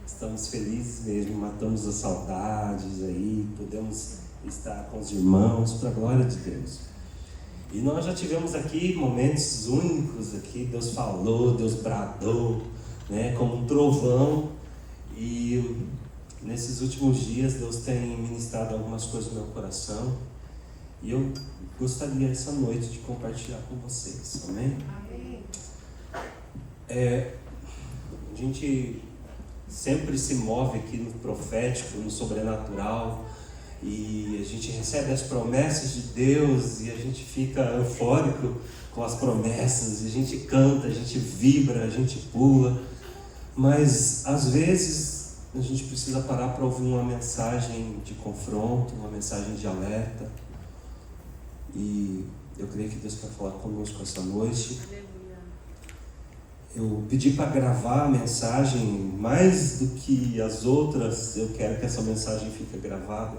Estamos felizes mesmo, matamos as saudades aí, podemos estar com os irmãos, para a glória de Deus. E nós já tivemos aqui momentos únicos aqui, Deus falou, Deus bradou, né, como um trovão. E nesses últimos dias Deus tem ministrado algumas coisas no meu coração. E eu gostaria essa noite de compartilhar com vocês, amém? Amém. A gente sempre se move aqui no profético, no sobrenatural, e a gente recebe as promessas de Deus e a gente fica eufórico com as promessas, e a gente canta, a gente vibra, a gente pula, mas às vezes a gente precisa parar para ouvir uma mensagem de confronto, uma mensagem de alerta, e eu creio que Deus quer falar conosco essa noite. Eu pedi para gravar a mensagem, mais do que as outras, eu quero que essa mensagem fique gravada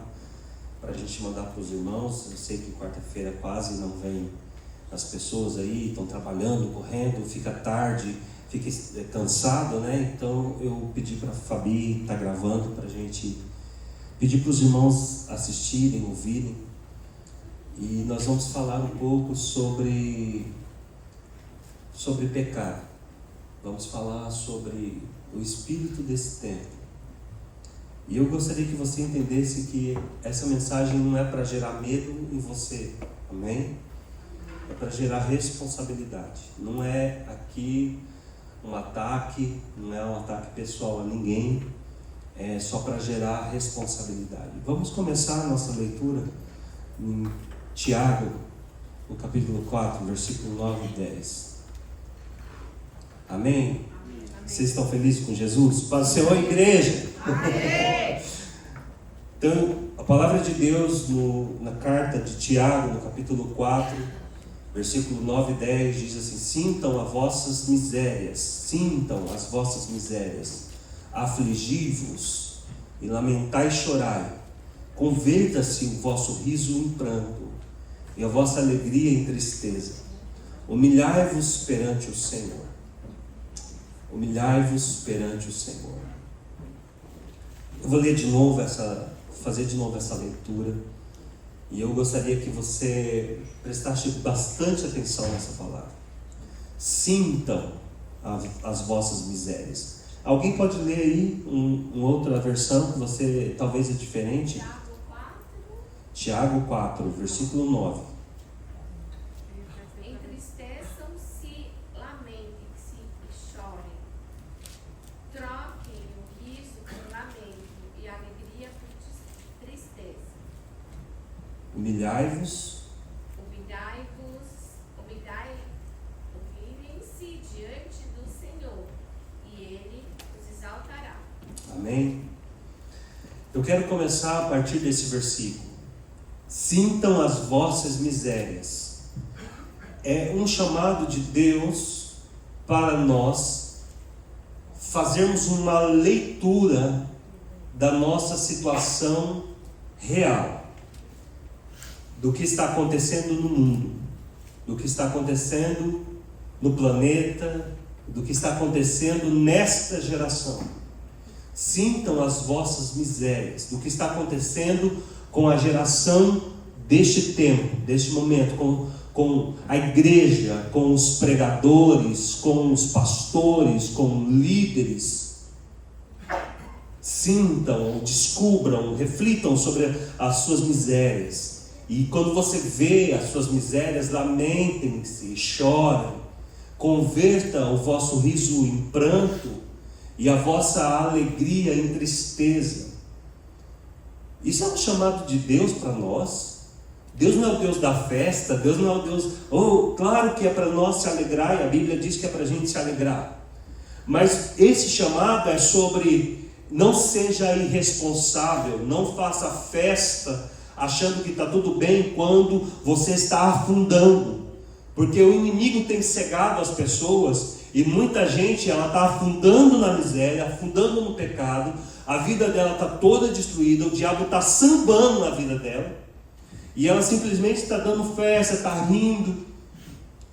para a gente mandar para os irmãos. Eu sei que quarta-feira quase não vem as pessoas aí, estão trabalhando, correndo, fica tarde, fica cansado, né? Então eu pedi para a Fabi estar gravando para a gente pedir para os irmãos assistirem, ouvirem. E nós vamos falar um pouco sobre pecado. Vamos falar sobre o espírito desse tempo. E eu gostaria que você entendesse que essa mensagem não é para gerar medo em você, amém? É para gerar responsabilidade. Não é aqui um ataque, não é um ataque pessoal a ninguém, é só para gerar responsabilidade. Vamos começar a nossa leitura em Tiago, no capítulo 4, versículo 9 e 10. Amém? Amém. Vocês estão felizes com Jesus? Paz do Senhor, igreja! Amém. Então, a palavra de Deus na carta de Tiago, no capítulo 4, versículo 9 e 10, diz assim: sintam as vossas misérias, afligi-vos e lamentai e chorai, converta-se o vosso riso em pranto e a vossa alegria em tristeza, humilhai-vos perante o Senhor. Humilhai-vos perante o Senhor. Eu vou ler de novo fazer de novo essa leitura, e eu gostaria que você prestasse bastante atenção nessa palavra. Sintam as vossas misérias. Alguém pode ler aí uma outra versão que você talvez é diferente? Tiago 4, versículo 9. Entristeçam-se, lamentem-se e chorem. Troquem o riso por lamento e a alegria por tristeza. Humilhai-vos. Humilhem-se diante do Senhor e Ele os exaltará. Amém? Eu quero começar a partir desse versículo. Sintam as vossas misérias. É um chamado de Deus para nós fazermos uma leitura da nossa situação real, do que está acontecendo no mundo, do que está acontecendo no planeta, do que está acontecendo nesta geração. Sintam as vossas misérias, do que está acontecendo com a geração deste tempo, deste momento, com a igreja, com os pregadores, com os pastores, com líderes. Sintam, descubram, reflitam sobre as suas misérias. E quando você vê as suas misérias, lamentem-se, chorem, converta o vosso riso em pranto e a vossa alegria em tristeza. Isso é um chamado de Deus para nós. Deus não é o Deus da festa, Deus não é o Deus... claro que é para nós se alegrar, e a Bíblia diz que é para a gente se alegrar. Mas esse chamado é sobre: não seja irresponsável, não faça festa achando que está tudo bem quando você está afundando. Porque o inimigo tem cegado as pessoas, e muita gente está afundando na miséria, afundando no pecado, a vida dela está toda destruída, o diabo está sambando na vida dela, e ela simplesmente está dando festa, está rindo,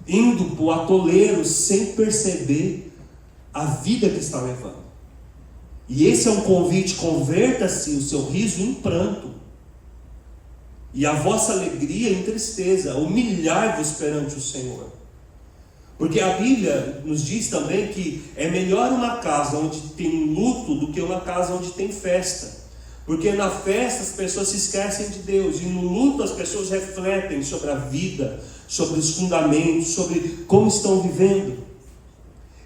indo para o atoleiro sem perceber a vida que está levando. E esse é um convite: converta-se o seu riso em pranto, e a vossa alegria em tristeza. Humilhai-vos perante o Senhor. Porque a Bíblia nos diz também que é melhor uma casa onde tem luto do que uma casa onde tem festa. Porque na festa as pessoas se esquecem de Deus, e no luto as pessoas refletem sobre a vida, sobre os fundamentos, sobre como estão vivendo.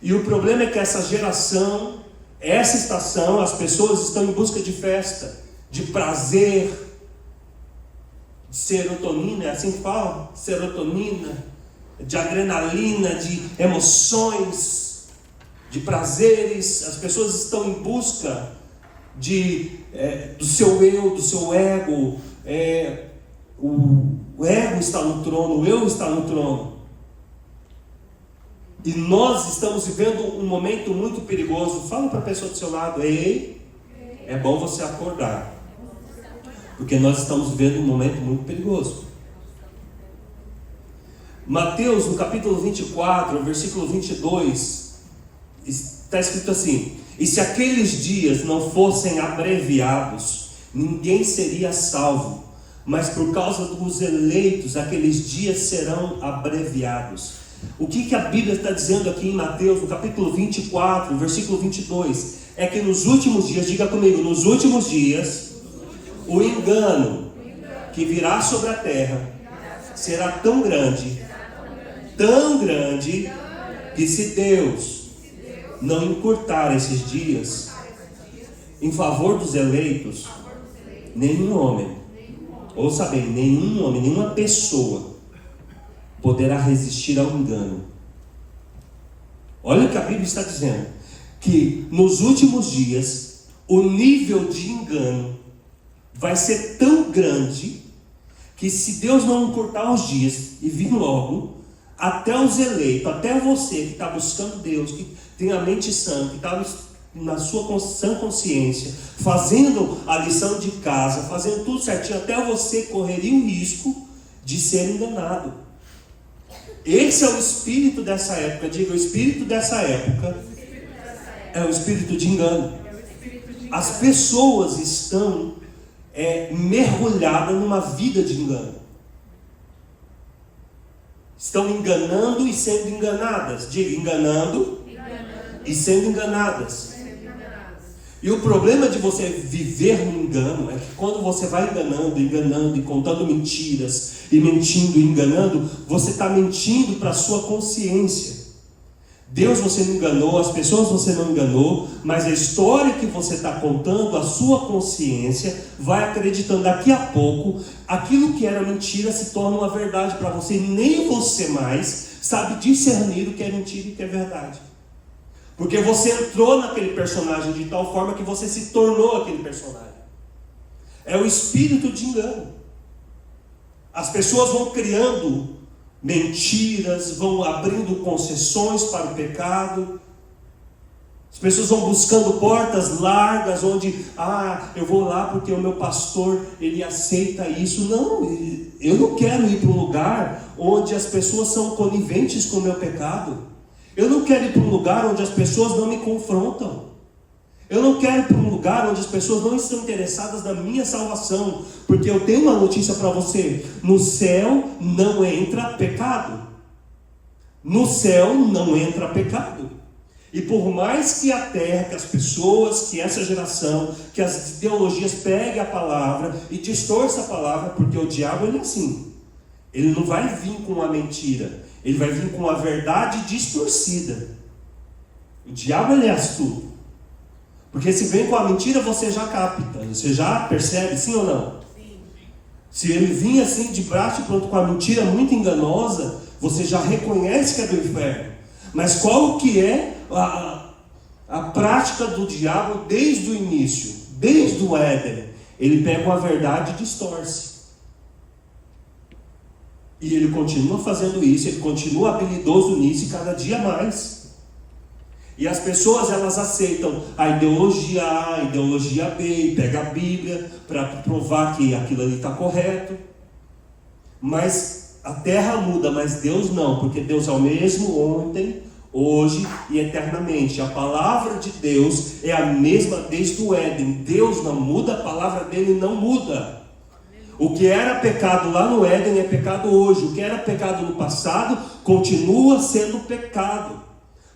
E o problema é que essa geração, essa estação, as pessoas estão em busca de festa, de prazer, de serotonina, é assim que fala? Serotonina, de adrenalina, de emoções, de prazeres. As pessoas estão em busca do seu eu, do seu ego. O ego está no trono, o eu está no trono. E nós estamos vivendo um momento muito perigoso. Fala para a pessoa do seu lado: ei, é bom você acordar, porque nós estamos vivendo um momento muito perigoso. Mateus, no capítulo 24, versículo 22, está escrito assim: e se aqueles dias não fossem abreviados, ninguém seria salvo, mas por causa dos eleitos, aqueles dias serão abreviados. O que a Bíblia está dizendo aqui em Mateus, no capítulo 24, versículo 22? É que nos últimos dias, diga comigo, nos últimos dias, o engano que virá sobre a terra será tão grande, que se Deus não encurtar esses dias em favor dos eleitos, nenhum homem, ouça bem, nenhum homem, nenhuma pessoa poderá resistir ao engano. Olha o que a Bíblia está dizendo: que nos últimos dias o nível de engano vai ser tão grande que, se Deus não encurtar os dias e vir logo, até os eleitos, até você que está buscando Deus, que tem a mente sã, que está na sua sã consciência, fazendo a lição de casa, fazendo tudo certinho, até você correria o risco de ser enganado. Esse é o espírito dessa época. Diga: o espírito dessa época é o espírito de engano. As pessoas estão mergulhadas numa vida de engano. Estão enganando e sendo enganadas. Diga: enganando e sendo enganadas. E o problema de você viver no engano é que quando você vai enganando e contando mentiras, e mentindo e enganando, você está mentindo para a sua consciência. Deus você não enganou, as pessoas você não enganou, mas a história que você está contando, a sua consciência vai acreditando. Daqui a pouco, aquilo que era mentira se torna uma verdade para você, e nem você mais sabe discernir o que é mentira e o que é verdade. Porque você entrou naquele personagem de tal forma que você se tornou aquele personagem. É o espírito de engano. As pessoas vão criando mentiras, vão abrindo concessões para o pecado. As pessoas vão buscando portas largas, onde, eu vou lá porque o meu pastor, ele aceita isso. Não, eu não quero ir para um lugar onde as pessoas são coniventes com o meu pecado. Eu não quero ir para um lugar onde as pessoas não me confrontam. Eu não quero ir para um lugar onde as pessoas não estão interessadas na minha salvação. Porque eu tenho uma notícia para você: no céu não entra pecado. No céu não entra pecado. E por mais que a terra, que as pessoas, que essa geração, que as ideologias peguem a palavra e distorçam a palavra, porque o diabo ele é assim. Ele não vai vir com uma mentira, ele vai vir com a verdade distorcida. O diabo ele é astuto. Porque se vem com a mentira, você já capta, você já percebe, sim ou não? Sim. Se ele vir assim de braço pronto com a mentira muito enganosa, você já reconhece que é do inferno. Mas qual que é a prática do diabo desde o início? Desde o Éden, ele pega uma verdade e distorce. E ele continua fazendo isso, ele continua habilidoso nisso e cada dia mais. E as pessoas elas aceitam a ideologia A, a ideologia B, e pega a Bíblia para provar que aquilo ali está correto. Mas a terra muda, mas Deus não, porque Deus é o mesmo ontem, hoje e eternamente. A palavra de Deus é a mesma desde o Éden. Deus não muda, a palavra dele não muda. O que era pecado lá no Éden é pecado hoje. O que era pecado no passado continua sendo pecado.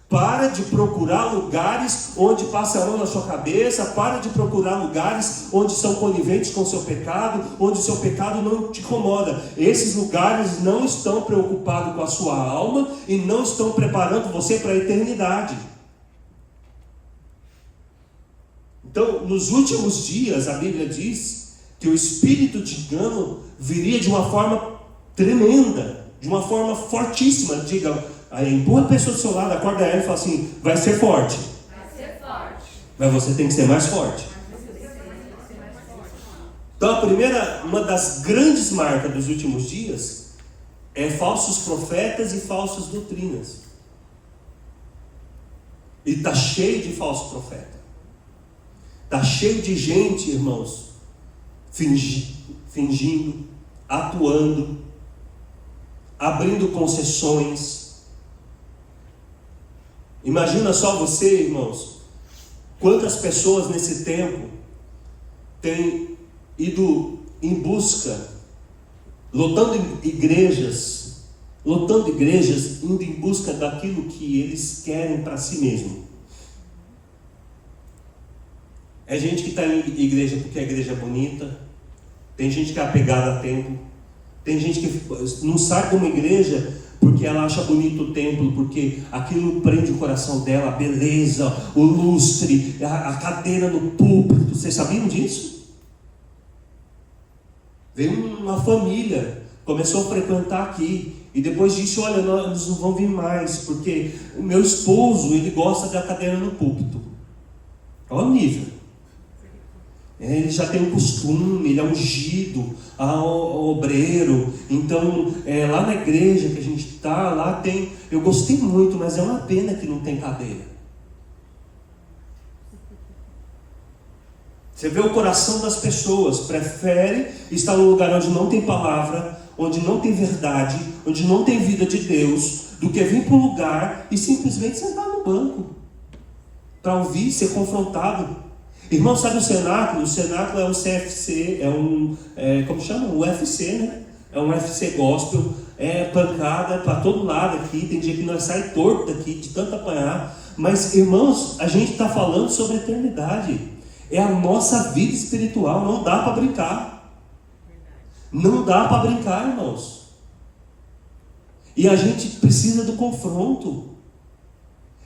Para de procurar lugares onde passa a mão na sua cabeça. Para de procurar lugares onde são coniventes com o seu pecado, onde o seu pecado não te incomoda. Esses lugares não estão preocupados com a sua alma e não estão preparando você para a eternidade. Então, nos últimos dias, a Bíblia diz que o espírito de engano viria de uma forma tremenda, de uma forma fortíssima. Diga, aí empurra a pessoa do seu lado, acorda ela e fala assim: vai ser forte. Vai ser forte. Mas você tem que ser mais forte. Então, uma das grandes marcas dos últimos dias é falsos profetas e falsas doutrinas. E está cheio de falso profeta. Está cheio de gente, irmãos, fingindo, atuando, abrindo concessões. Imagina só você, irmãos, quantas pessoas nesse tempo têm ido em busca, lotando igrejas, indo em busca daquilo que eles querem para si mesmo. É gente que está em igreja porque a igreja é bonita, tem gente que é apegada a templo, tem gente que não sai de uma igreja porque ela acha bonito o templo, porque aquilo prende o coração dela, a beleza, o lustre, a cadeira no púlpito. Vocês sabiam disso? Veio uma família, começou a frequentar aqui, e depois disse: olha, nós não vamos vir mais, porque o meu esposo, ele gosta da cadeira no púlpito. Olha o nível. Ele já tem um costume, ele é ungido, obreiro. Então, lá na igreja que a gente está, lá tem... Eu gostei muito, mas é uma pena que não tem cadeira. Você vê o coração das pessoas, prefere estar num lugar onde não tem palavra, onde não tem verdade, onde não tem vida de Deus, do que vir para um lugar e simplesmente sentar no banco para ouvir, ser confrontado. Irmão, sabe o cenáculo? O cenáculo é um CFC, como chama? O UFC, né? É um UFC gospel, é pancada para todo lado aqui. Tem dia que nós sai torto daqui, de tanto apanhar. Mas, irmãos, a gente está falando sobre a eternidade. É a nossa vida espiritual, não dá para brincar. Não dá para brincar, irmãos. E a gente precisa do confronto.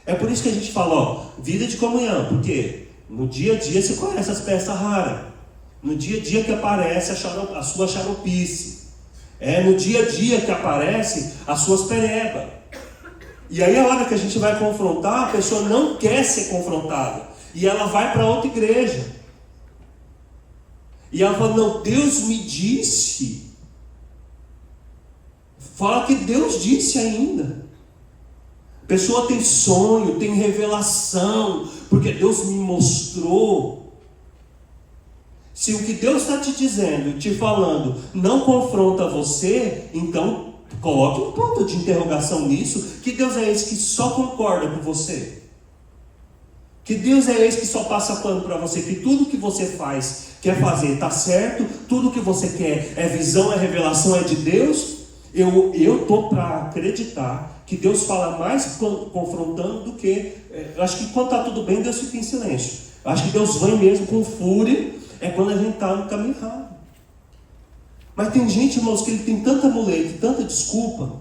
É por isso que a gente fala, vida de comunhão, por quê? No dia a dia você conhece as peças raras. No dia a dia que aparece a sua xaropice. No dia a dia que aparece as suas perebas. E aí a hora que a gente vai confrontar, a pessoa não quer ser confrontada. E ela vai para outra igreja. E ela fala: não, Deus me disse. Fala que Deus disse ainda. A pessoa tem sonho, tem revelação, porque Deus me mostrou. Se o que Deus está te dizendo, te falando, não confronta você, então coloque um ponto de interrogação nisso, que Deus é esse que só concorda com você. Que Deus é esse que só passa pano para você, que tudo que você faz, quer fazer, está certo, tudo que você quer é visão, é revelação, é de Deus. Eu estou para acreditar que Deus fala mais confrontando do que... eu acho que quando está tudo bem, Deus fica em silêncio. Eu acho que Deus vem mesmo com fúria, é quando a gente está no caminho errado. Mas tem gente, irmãos, que ele tem tanta muleta, tanta desculpa,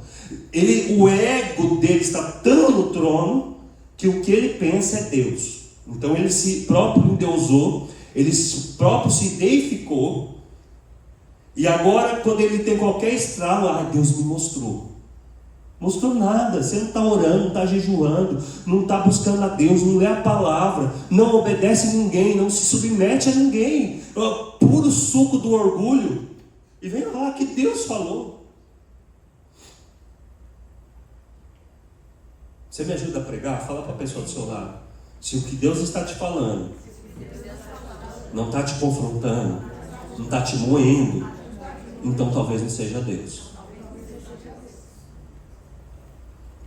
o ego dele está tão no trono, que o que ele pensa é Deus. Então ele se próprio endeusou, ele próprio se deificou. E agora, quando ele tem qualquer estralo, Deus me mostrou. Mostrou nada. Você não está orando, não está jejuando, não está buscando a Deus, não lê a palavra, não obedece a ninguém, não se submete a ninguém. Puro suco do orgulho. E vem lá que Deus falou. Você me ajuda a pregar? Fala para a pessoa do seu lado. Se o que Deus está te falando não está te confrontando, não está te moendo, então talvez não seja Deus.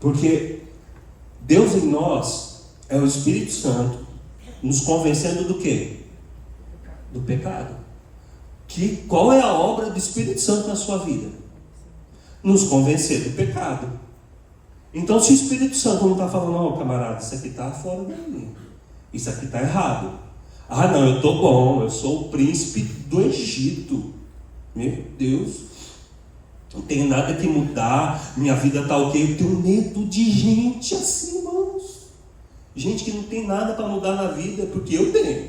Porque Deus em nós é o Espírito Santo nos convencendo do quê? Do pecado. Qual é a obra do Espírito Santo na sua vida? Nos convencer do pecado. Então, se o Espírito Santo não está falando, não, camarada, isso aqui está fora da linha, isso aqui está errado. Ah, não, eu estou bom, eu sou o príncipe do Egito. Meu Deus, não tem nada que mudar, minha vida está ok. Eu tenho medo de gente assim, irmãos. Gente que não tem nada para mudar na vida, porque eu tenho.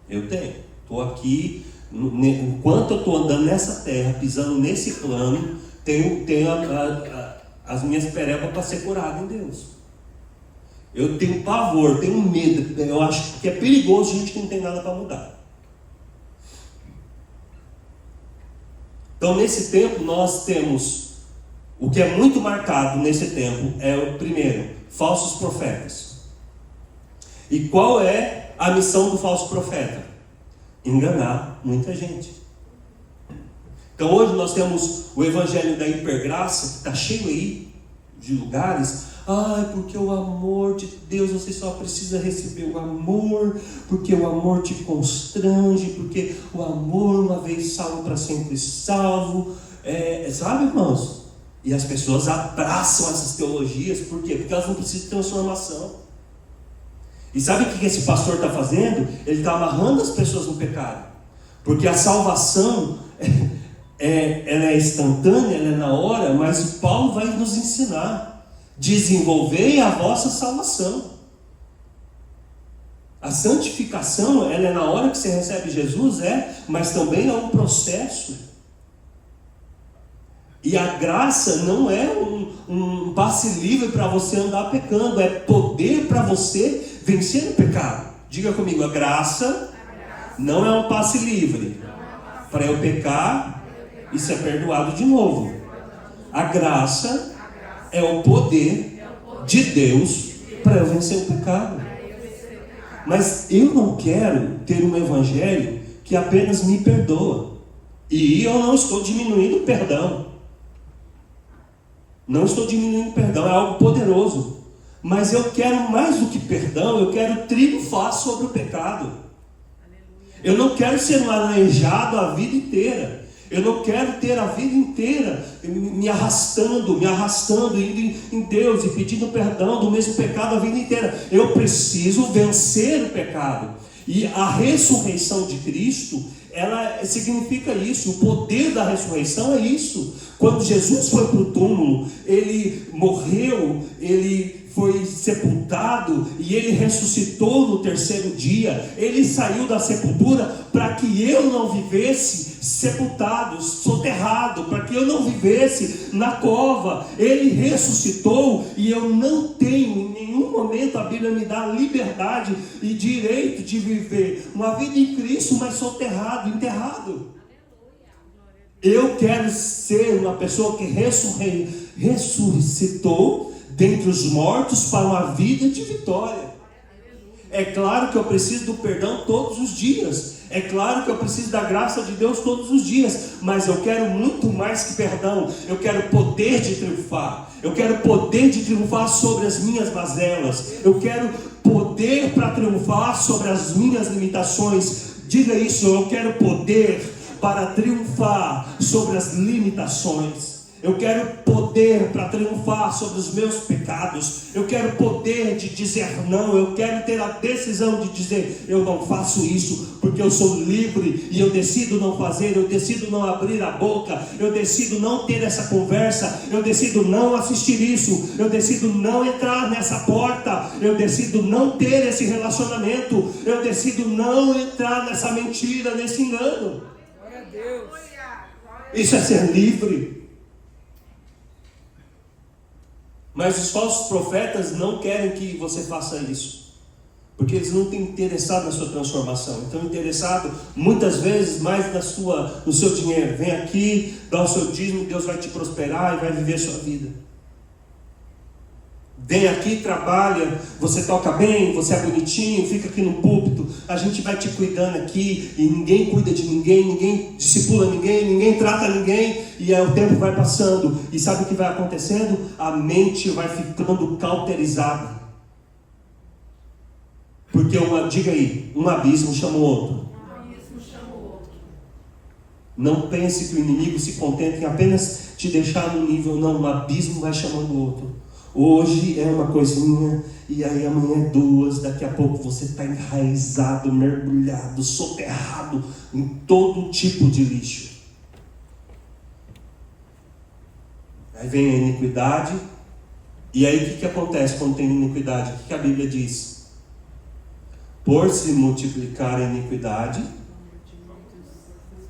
Estou aqui, enquanto eu estou andando nessa terra, pisando nesse plano, tenho as minhas perebas para ser curado em Deus. Eu tenho pavor, tenho medo, eu acho que é perigoso gente que não tem nada para mudar. Então, nesse tempo, nós temos o que é muito marcado nesse tempo, é o primeiro, falsos profetas. E qual é a missão do falso profeta? Enganar muita gente. Então, hoje nós temos o evangelho da hipergraça, que está cheio aí de lugares. Ai, porque o amor de Deus, você só precisa receber o amor, porque o amor te constrange, porque o amor, uma vez salvo, para sempre salvo. Sabe, irmãos? E as pessoas abraçam essas teologias, por quê? Porque elas não precisam de transformação. E sabe o que esse pastor está fazendo? Ele está amarrando as pessoas no pecado, porque a salvação ela é instantânea, ela é na hora, mas Paulo vai nos ensinar. Desenvolvei a vossa salvação. A santificação, ela é na hora que você recebe Jesus, mas também é um processo. E a graça não é um passe livre para você andar pecando, é poder para você vencer o pecado. Diga comigo, a graça não é um passe livre para eu pecar e ser perdoado de novo. A graça é o poder de Deus para eu vencer o pecado. Mas eu não quero ter um evangelho que apenas me perdoa. E eu não estou diminuindo o perdão. Não estou diminuindo o perdão, é algo poderoso. Mas eu quero mais do que perdão, eu quero triunfar sobre o pecado. Eu não quero ser um aleijado a vida inteira. Eu não quero ter a vida inteira me arrastando, indo em Deus e pedindo perdão do mesmo pecado a vida inteira. Eu preciso vencer o pecado. E a ressurreição de Cristo, ela significa isso. O poder da ressurreição é isso. Quando Jesus foi para o túmulo, ele morreu, ele foi sepultado e ele ressuscitou no terceiro dia. Ele saiu da sepultura para que eu não vivesse sepultado, soterrado, para que eu não vivesse na cova. Ele ressuscitou e eu não tenho, em nenhum momento a Bíblia me dá liberdade e direito de viver uma vida em Cristo, mas soterrado, enterrado. Eu quero ser uma pessoa que ressuscitou dentre os mortos para uma vida de vitória. É claro que eu preciso do perdão todos os dias. É claro que eu preciso da graça de Deus todos os dias. Mas eu quero muito mais que perdão. Eu quero poder de triunfar. Eu quero poder de triunfar sobre as minhas mazelas. Eu quero poder para triunfar sobre as minhas limitações. Diga isso, eu quero poder para triunfar sobre as limitações. Eu quero poder para triunfar sobre os meus pecados. Eu quero poder de dizer não. Eu quero ter a decisão de dizer: eu não faço isso, porque eu sou livre e eu decido não fazer. Eu decido não abrir a boca. Eu decido não ter essa conversa. Eu decido não assistir isso. Eu decido não entrar nessa porta. Eu decido não ter esse relacionamento. Eu decido não entrar nessa mentira, nesse engano. Glória a Deus. Isso é ser livre. Mas os falsos profetas não querem que você faça isso, porque eles não estão interessados na sua transformação. Estão interessados muitas vezes mais no seu dinheiro. Vem aqui, dá o seu dízimo, Deus vai te prosperar e vai viver a sua vida. Vem aqui, trabalha, você toca bem, você é bonitinho, fica aqui no púlpito, a gente vai te cuidando aqui, e ninguém cuida de ninguém, ninguém discipula ninguém, ninguém trata ninguém, e aí o tempo vai passando, e sabe o que vai acontecendo? A mente vai ficando cauterizada. Porque, diga aí, um abismo chama o outro. Não pense que o inimigo se contenta em apenas te deixar no nível, não, um abismo vai chamando o outro. Hoje é uma coisinha, e aí amanhã é duas, daqui a pouco você está enraizado, mergulhado, soterrado em todo tipo de lixo. Aí vem a iniquidade, e aí o que acontece quando tem iniquidade? O que a Bíblia diz? Por se multiplicar a iniquidade...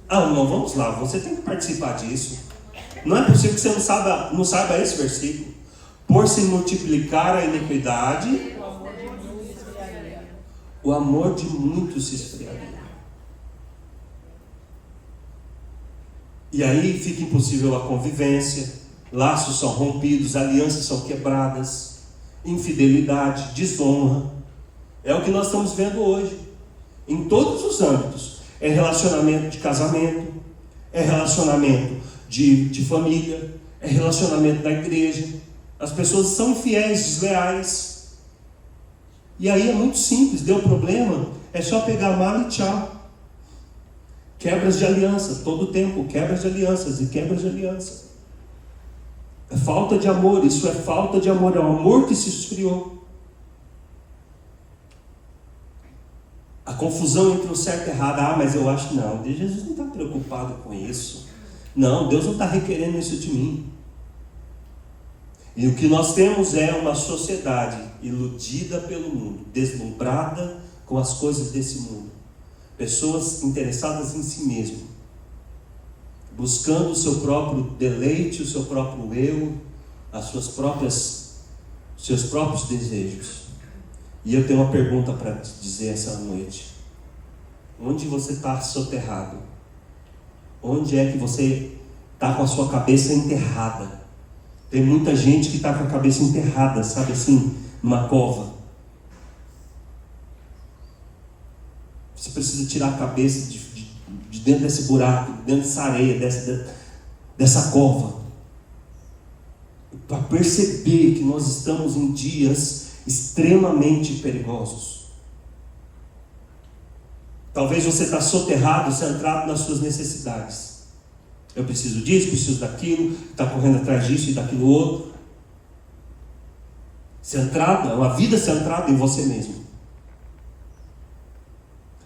não, vamos lá, você tem que participar disso. Não é possível que você não saiba esse versículo. Por se multiplicar a iniquidade, o amor de muitos se esfriaria. E aí fica impossível a convivência, laços são rompidos, alianças são quebradas, infidelidade, desonra. É o que nós estamos vendo hoje, em todos os âmbitos. É relacionamento de casamento, é relacionamento de família, é relacionamento da igreja. As pessoas são infiéis, desleais. E aí é muito simples, deu problema, é só pegar a mala e tchau. Quebras de aliança, todo tempo, quebras de alianças e quebras de aliança. É falta de amor, isso é falta de amor, é o amor que se esfriou. A confusão entre o certo e o errado, mas eu acho que não, Jesus não está preocupado com isso. Não, Deus não está requerendo isso de mim. E o que nós temos é uma sociedade iludida pelo mundo, deslumbrada com as coisas desse mundo. Pessoas interessadas em si mesmo, buscando o seu próprio deleite, o seu próprio eu, seus próprios desejos. E eu tenho uma pergunta para te dizer essa noite. Onde você está soterrado? Onde é que você está com a sua cabeça enterrada? Tem muita gente que está com a cabeça enterrada, sabe assim, numa cova. Você precisa tirar a cabeça de dentro desse buraco, dentro dessa areia, dessa cova, para perceber que nós estamos em dias extremamente perigosos. Talvez você está soterrado, centrado nas suas necessidades. Eu preciso disso, preciso daquilo, está correndo atrás disso e daquilo outro. Centrado, é uma vida centrada em você mesmo.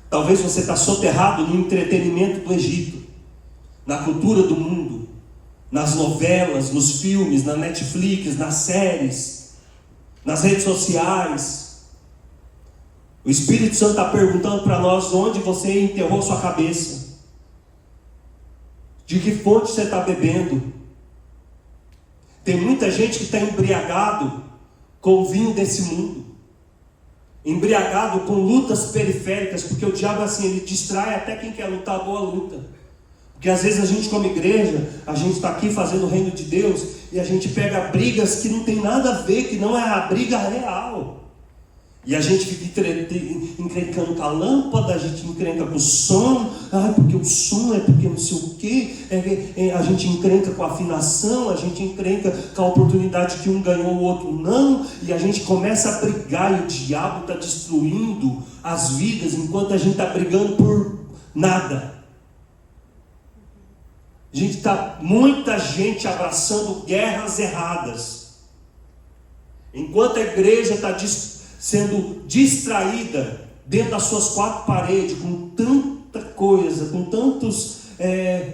Talvez você está soterrado no entretenimento do Egito, na cultura do mundo, nas novelas, nos filmes, na Netflix, nas séries, nas redes sociais. O Espírito Santo está perguntando para nós onde você enterrou sua cabeça. De que fonte você está bebendo? Tem muita gente que está embriagado com o vinho desse mundo, embriagado com lutas periféricas, porque o diabo assim, ele distrai até quem quer lutar a boa luta. Porque às vezes a gente como igreja, a gente está aqui fazendo o reino de Deus, e a gente pega brigas que não tem nada a ver, que não é a briga real. E a gente fica encrencando com a lâmpada, a gente encrenca com o som, porque o som é porque não sei o quê, a gente encrenca com a afinação, a gente encrenca com a oportunidade que um ganhou, o outro não, e a gente começa a brigar, e o diabo está destruindo as vidas, enquanto a gente está brigando por nada. Muita gente abraçando guerras erradas, enquanto a igreja está sendo distraída dentro das suas quatro paredes, com tanta coisa, com tantas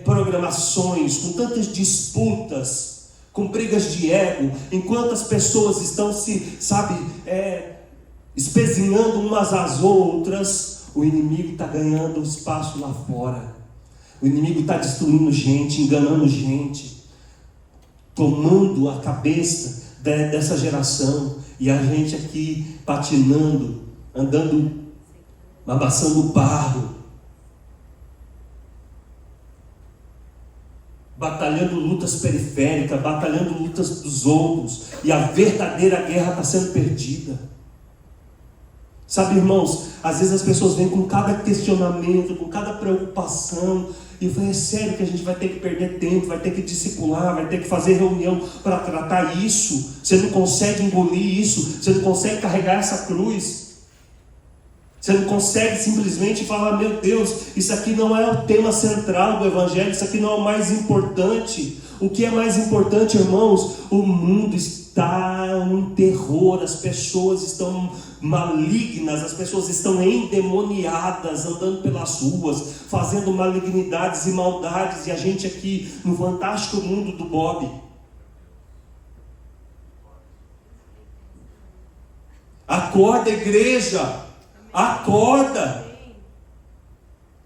programações, com tantas disputas, com brigas de ego, enquanto as pessoas estão espezinhando umas às outras, o inimigo está ganhando espaço lá fora. O inimigo está destruindo gente, enganando gente, tomando a cabeça dessa geração. E a gente aqui patinando, andando, amassando barro. batalhando lutas periféricas, batalhando lutas dos outros, e a verdadeira guerra está sendo perdida. Sabe, irmãos, às vezes as pessoas vêm com cada questionamento, com cada preocupação, e eu falei, é sério que a gente vai ter que perder tempo, vai ter que discipular, vai ter que fazer reunião para tratar isso? Você não consegue engolir isso? Você não consegue carregar essa cruz? Você não consegue simplesmente falar, meu Deus, isso aqui não é o tema central do Evangelho, isso aqui não é o mais importante. O que é mais importante, irmãos? O mundo está um terror, as pessoas estão malignas, as pessoas estão endemoniadas, andando pelas ruas, fazendo malignidades e maldades, e a gente aqui no fantástico mundo do Bob. Acorda, igreja! Acorda!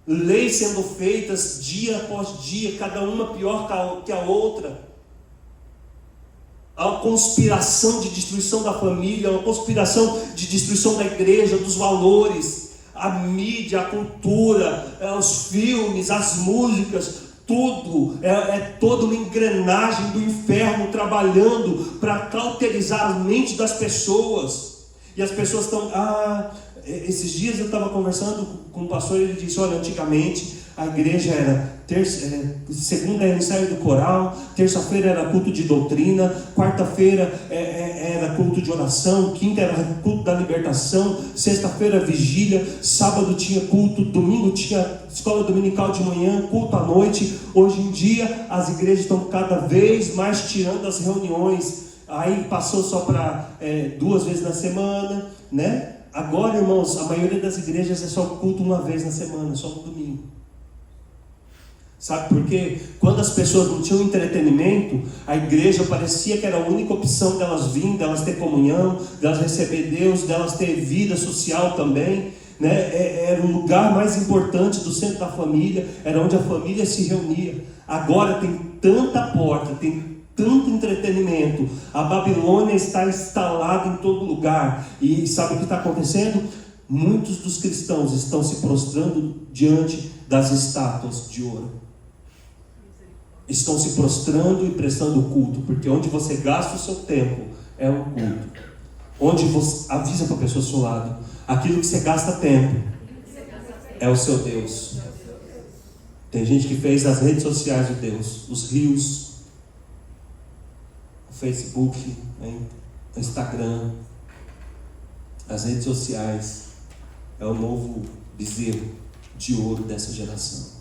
Leis sendo feitas dia após dia, cada uma pior que a outra. Há uma conspiração de destruição da família, uma conspiração de destruição da igreja, dos valores, a mídia, a cultura, os filmes, as músicas, tudo é toda uma engrenagem do inferno trabalhando para cauterizar a mente das pessoas. E as pessoas estão... esses dias eu estava conversando com um pastor e ele disse, olha, antigamente a igreja era segunda era ensaio do coral, terça-feira era culto de doutrina, quarta-feira era culto de oração, quinta era culto da libertação, sexta-feira vigília, sábado tinha culto, domingo tinha escola dominical de manhã, culto à noite. Hoje em dia as igrejas estão cada vez mais tirando as reuniões, aí passou só para 2 vezes na semana, né? Agora, irmãos, a maioria das igrejas é só culto uma vez na semana, só no domingo. Sabe por quê? Quando as pessoas não tinham entretenimento, a igreja parecia que era a única opção delas virem, delas ter comunhão, delas receber Deus, delas ter vida social também, né? Era o lugar mais importante do centro da família, era onde a família se reunia. Agora tem tanta porta, tem tanto entretenimento, a Babilônia está instalada em todo lugar. E sabe o que está acontecendo? Muitos dos cristãos estão se prostrando diante das estátuas de ouro. Estão se prostrando e prestando culto, porque onde você gasta o seu tempo é um culto. Onde você avisa para a pessoa ao seu lado, aquilo que você gasta tempo é o seu Deus. Tem gente que fez as redes sociais o Deus, os rios, o Facebook, o Instagram, as redes sociais é o novo bezerro de ouro dessa geração.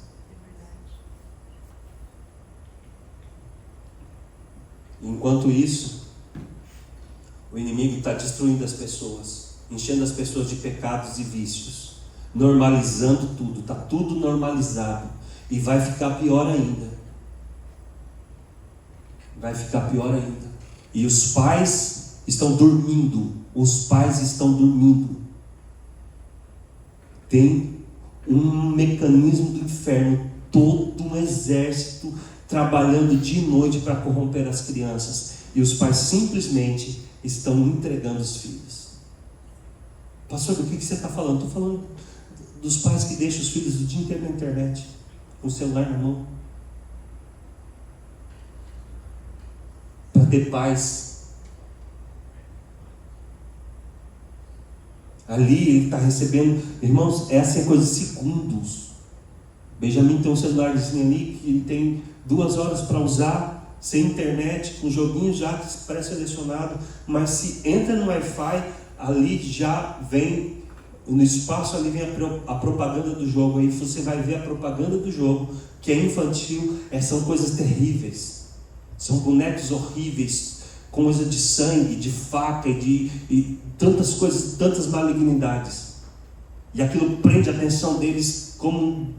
Enquanto isso, o inimigo está destruindo as pessoas, enchendo as pessoas de pecados e vícios, normalizando tudo, está tudo normalizado, e vai ficar pior ainda. Vai ficar pior ainda. E os pais estão dormindo, Tem um mecanismo do inferno, todo um exército trabalhando dia e noite para corromper as crianças, e os pais simplesmente estão entregando os filhos. Pastor, do que você está falando? Estou falando dos pais que deixam os filhos o dia inteiro na internet, com o celular na mão, para ter paz. Ali ele está recebendo, irmãos, essa é coisa de segundos. Benjamin tem um celularzinho ali que ele tem 2 horas para usar, sem internet, com joguinho já pré-selecionado, mas se entra no Wi-Fi, ali já vem, no espaço ali vem a propaganda do jogo, aí você vai ver a propaganda do jogo, que é infantil, são coisas terríveis, são bonecos horríveis, coisa de sangue, de faca e tantas coisas, tantas malignidades, e aquilo prende a atenção deles como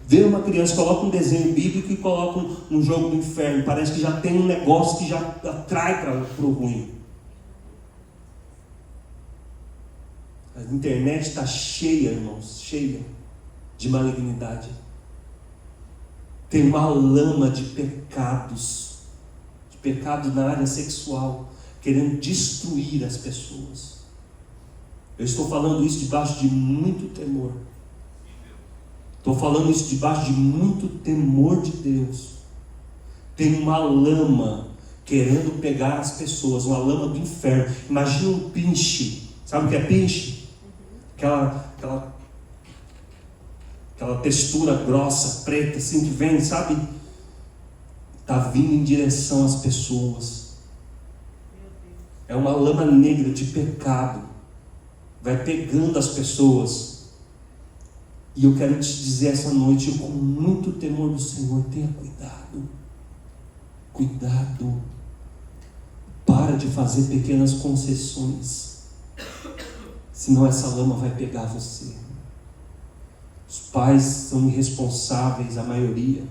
vê uma criança, coloca um desenho bíblico e coloca um jogo do inferno, parece que já tem um negócio que já atrai para o ruim. A internet está cheia, irmãos, cheia de malignidade. Tem uma lama de pecados na área sexual, querendo destruir as pessoas. Eu estou falando isso debaixo de muito temor. Estou falando isso debaixo de muito temor de Deus. Tem uma lama querendo pegar as pessoas, uma lama do inferno. Imagina um pinche. Sabe o que é pinche? Aquela textura grossa, preta, assim que vem, sabe? Está vindo em direção às pessoas. É uma lama negra de pecado. Vai pegando as pessoas. E eu quero te dizer essa noite, com muito temor do Senhor, tenha cuidado. Cuidado. Para de fazer pequenas concessões. Senão essa lama vai pegar você. Os pais são irresponsáveis, a maioria.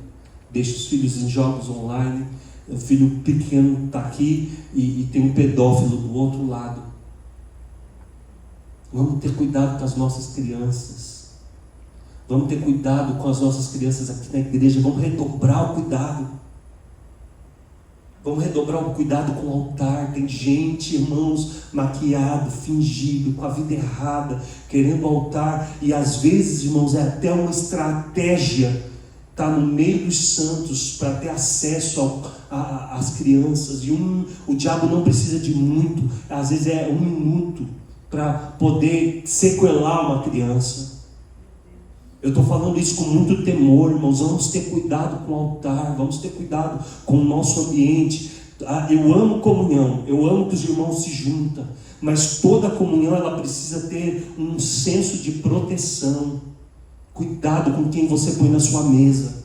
Deixa os filhos em jogos online. O filho pequeno está aqui e tem um pedófilo do outro lado. Vamos ter cuidado com as nossas crianças. Vamos ter cuidado com as nossas crianças aqui na igreja. Vamos redobrar o cuidado. Vamos redobrar o cuidado com o altar. Tem gente, irmãos, maquiado, fingido, com a vida errada, querendo altar. E às vezes, irmãos, é até uma estratégia estar no meio dos santos para ter acesso às crianças. E o diabo não precisa de muito. Às vezes é 1 minuto para poder sequelar uma criança. Eu estou falando isso com muito temor, irmãos. Vamos ter cuidado com o altar, vamos ter cuidado com o nosso ambiente. Eu amo comunhão, eu amo que os irmãos se juntam, mas toda comunhão ela precisa ter um senso de proteção. Cuidado com quem você põe na sua mesa.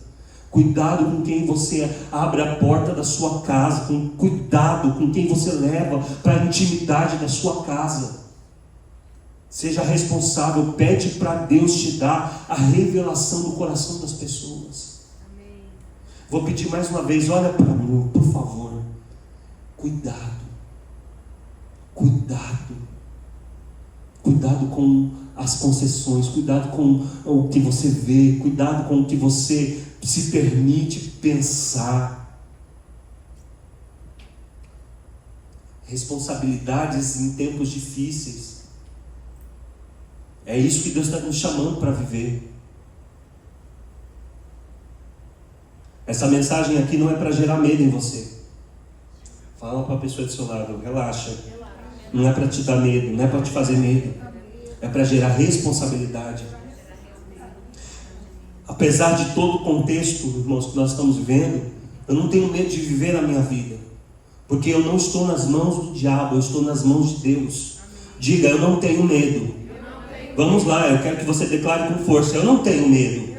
Cuidado com quem você abre a porta da sua casa. Cuidado com quem você leva para a intimidade da sua casa. Seja responsável, pede para Deus te dar a revelação do coração das pessoas. Amém. Vou pedir mais uma vez, olha para mim, por favor. Cuidado. Cuidado. Cuidado com as concessões, cuidado com o que você vê, cuidado com o que você se permite pensar. Responsabilidades em tempos difíceis. É isso que Deus está nos chamando para viver. Essa mensagem aqui não é para gerar medo em você. Fala para a pessoa do seu lado, relaxa. Não é para te dar medo, não é para te fazer medo. É para gerar responsabilidade. Apesar de todo o contexto, irmãos, que nós estamos vivendo, eu não tenho medo de viver a minha vida. Porque eu não estou nas mãos do diabo, eu estou nas mãos de Deus. Diga, eu não tenho medo. Vamos lá, eu quero que você declare com força. Eu não tenho medo.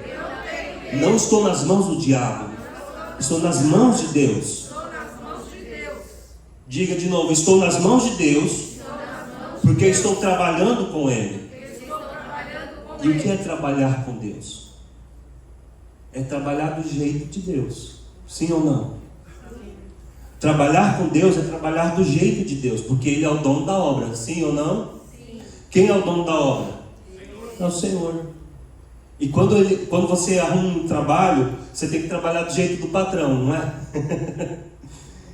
Não estou nas mãos do diabo. Estou nas mãos de Deus. Diga de novo, estou nas mãos de Deus, porque estou trabalhando com Ele. E o que é trabalhar com Deus? É trabalhar do jeito de Deus. Sim ou não? Trabalhar com Deus é trabalhar do jeito de Deus, porque Ele é o dono da obra. Sim ou não? Quem é o dono da obra? É o Senhor. E quando você arruma um trabalho, você tem que trabalhar do jeito do patrão, não é?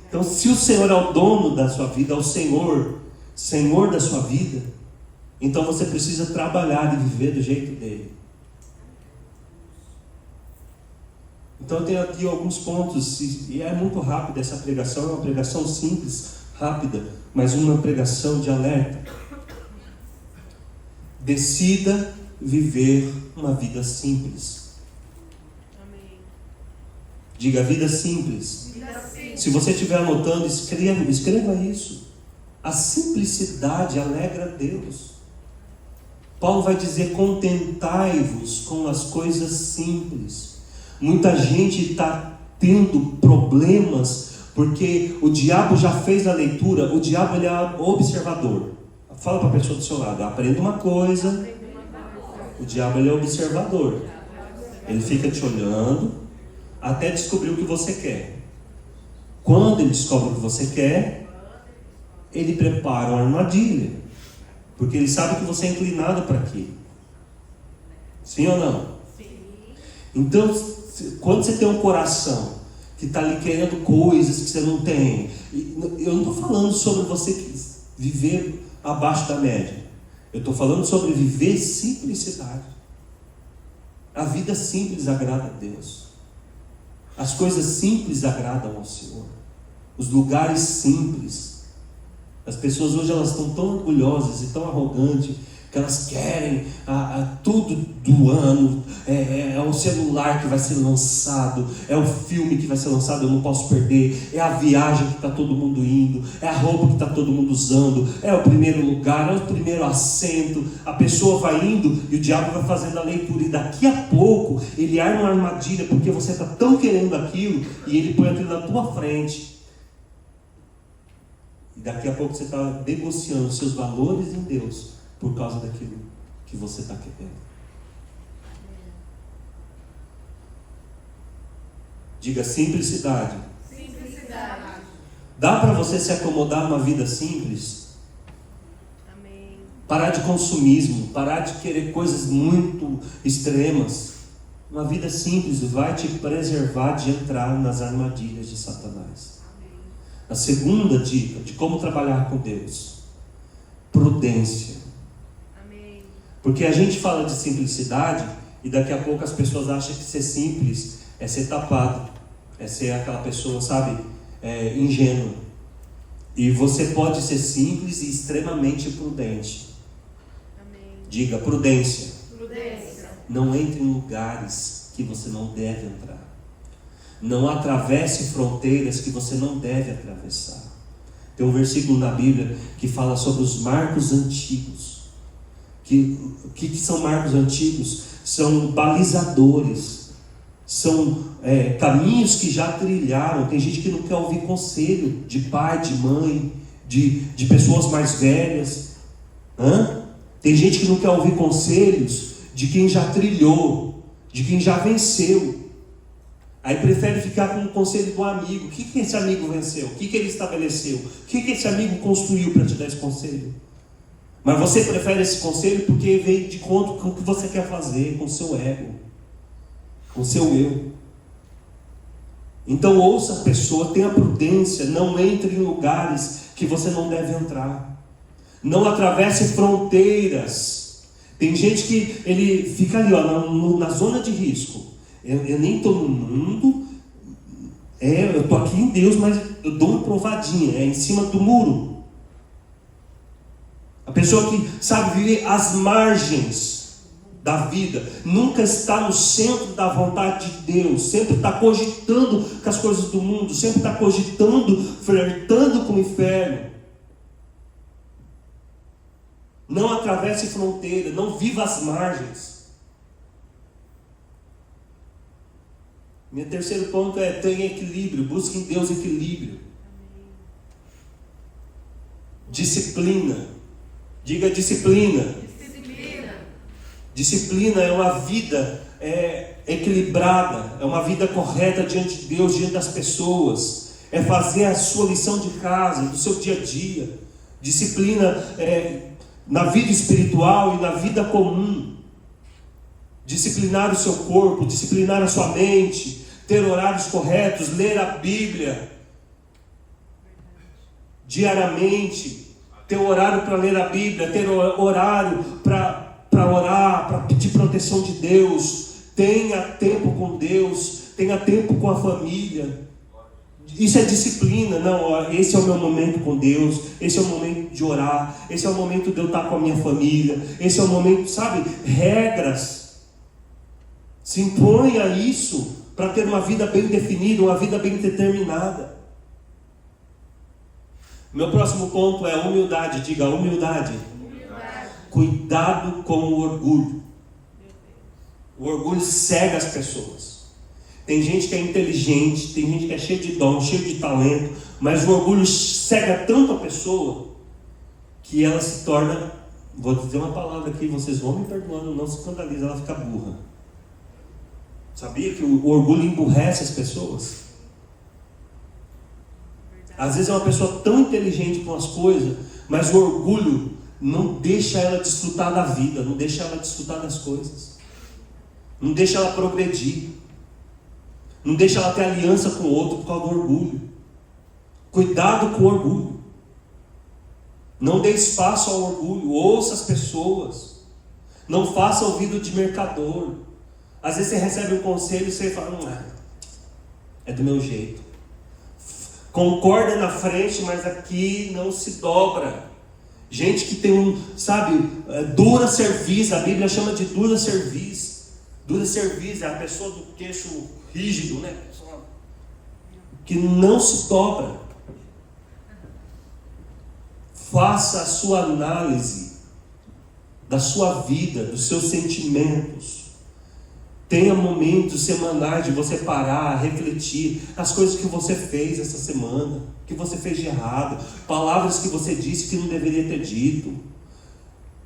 Então, se o Senhor é o dono da sua vida, é o Senhor da sua vida, então você precisa trabalhar e viver do jeito dele. Então eu tenho aqui alguns pontos, e é muito rápida essa pregação, é uma pregação simples, rápida, mas uma pregação de alerta. Decida viver uma vida simples. Amém. Diga, vida simples. Se você estiver anotando, escreva isso. A simplicidade alegra a Deus. Paulo vai dizer, contentai-vos com as coisas simples. Muita gente está tendo problemas, porque o diabo já fez a leitura, o diabo ele é observador. Fala para a pessoa do seu lado, aprenda uma coisa. O diabo ele é observador. Ele fica te olhando até descobrir o que você quer. Quando ele descobre o que você quer, ele prepara uma armadilha, porque ele sabe que você é inclinado para aquilo. Sim ou não? Sim. Então, quando você tem um coração que está ali querendo coisas que você não tem, eu não estou falando sobre você viver abaixo da média. Eu estou falando sobre viver simplicidade. A vida simples agrada a Deus. As coisas simples agradam ao Senhor. Os lugares simples. As pessoas hoje elas estão tão orgulhosas e tão arrogantes que elas querem tudo do ano. É o celular que vai ser lançado, é o filme que vai ser lançado, eu não posso perder, é a viagem que está todo mundo indo, é a roupa que está todo mundo usando, é o primeiro lugar, é o primeiro assento. A pessoa vai indo e o diabo vai fazendo a leitura, e daqui a pouco ele arma uma armadilha, porque você está tão querendo aquilo, e ele põe aquilo na tua frente, e daqui a pouco você está negociando seus valores em Deus por causa daquilo que você está querendo. Diga simplicidade. Simplicidade. Dá para você se acomodar numa vida simples? Amém. Parar de consumismo, parar de querer coisas muito extremas. Uma vida simples vai te preservar de entrar nas armadilhas de Satanás. Amém. A segunda dica de como trabalhar com Deus: prudência. Porque a gente fala de simplicidade e daqui a pouco as pessoas acham que ser simples é ser tapado, é ser aquela pessoa, sabe, ingênua. E você pode ser simples e extremamente prudente. Amém. Diga prudência. Prudência. Não entre em lugares que você não deve entrar. Não atravesse fronteiras que você não deve atravessar. Tem um versículo na Bíblia que fala sobre os marcos antigos. O que são marcos antigos? São balizadores, são caminhos que já trilharam. Tem gente que não quer ouvir conselho de pai, de mãe, de pessoas mais velhas. Tem gente que não quer ouvir conselhos de quem já trilhou, de quem já venceu. Aí prefere ficar com o conselho do amigo. O que esse amigo venceu? O que ele estabeleceu? O que esse amigo construiu para te dar esse conselho? Mas você prefere esse conselho porque vem de conta com o que você quer fazer, com o seu ego, com o seu eu. Então ouça a pessoa, tenha prudência, não entre em lugares que você não deve entrar. Não atravesse fronteiras. Tem gente que ele fica ali, na zona de risco. Eu nem estou no mundo, eu estou aqui em Deus, mas eu dou uma provadinha, em cima do muro. A pessoa que sabe viver às margens da vida, nunca está no centro da vontade de Deus, sempre está cogitando com as coisas do mundo, sempre está cogitando, flertando com o inferno. Não atravesse fronteira, não viva às margens. Meu terceiro ponto é: tenha equilíbrio, busque em Deus equilíbrio. Disciplina. Diga disciplina. Disciplina. Disciplina é uma vida equilibrada, é uma vida correta diante de Deus, diante das pessoas. É fazer a sua lição de casa, do seu dia a dia. Disciplina na vida espiritual e na vida comum. Disciplinar o seu corpo, disciplinar a sua mente, ter horários corretos, ler a Bíblia diariamente. Ter horário para ler a Bíblia, ter horário para orar, para pedir proteção de Deus. Tenha tempo com Deus, tenha tempo com a família. Isso é disciplina. Não, esse é o meu momento com Deus, esse é o momento de orar, esse é o momento de eu estar com a minha família, esse é o momento, sabe, regras. Se imponha isso para ter uma vida bem definida, uma vida bem determinada. Meu próximo ponto é humildade. Diga humildade. Cuidado com o orgulho. O orgulho cega as pessoas. Tem gente que é inteligente, tem gente que é cheio de dom, cheio de talento, mas o orgulho cega tanto a pessoa que ela se torna, vou dizer uma palavra aqui, vocês vão me perdoando, não se escandalize, ela fica burra. Sabia que o orgulho emburrece as pessoas? Às vezes é uma pessoa tão inteligente com as coisas, mas o orgulho não deixa ela desfrutar da vida, não deixa ela desfrutar das coisas, não deixa ela progredir, não deixa ela ter aliança com o outro por causa do orgulho. Cuidado com o orgulho. Não dê espaço ao orgulho, ouça as pessoas, não faça ouvido de mercador. Às vezes você recebe um conselho e você fala, é do meu jeito. Concorda na frente, mas aqui não se dobra. Gente que tem dura cerviz, a Bíblia chama de dura cerviz. Dura cerviz é a pessoa do queixo rígido, né? Que não se dobra. Faça a sua análise da sua vida, dos seus sentimentos. Tenha momentos semanais de você parar, refletir as coisas que você fez essa semana, que você fez de errado, palavras que você disse que não deveria ter dito.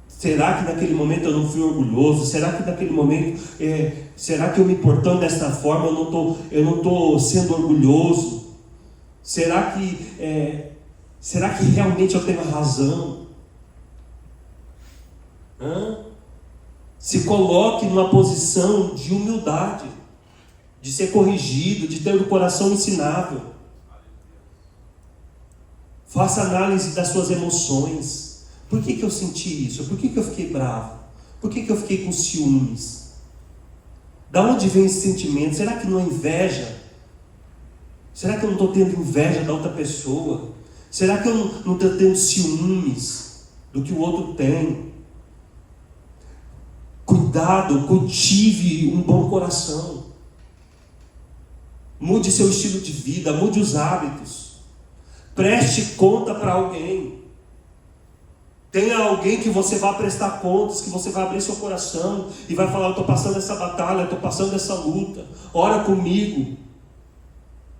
Será que naquele momento eu não fui orgulhoso? Será que naquele momento, será que eu me portando desta forma eu não estou sendo orgulhoso? Será que realmente eu tenho razão? Se coloque numa posição de humildade, de ser corrigido, de ter o coração ensinável. Faça análise das suas emoções. Por que eu senti isso? Por que eu fiquei bravo? Por que eu fiquei com ciúmes? Da onde vem esse sentimento? Será que não é inveja? Será que eu não estou tendo inveja da outra pessoa? Será que eu não estou tendo ciúmes do que o outro tem? Cuidado, cultive um bom coração. Mude seu estilo de vida, mude os hábitos. Preste conta para alguém. Tenha alguém que você vá prestar contas, que você vai abrir seu coração e vai falar: eu estou passando essa batalha, eu estou passando essa luta, ora comigo.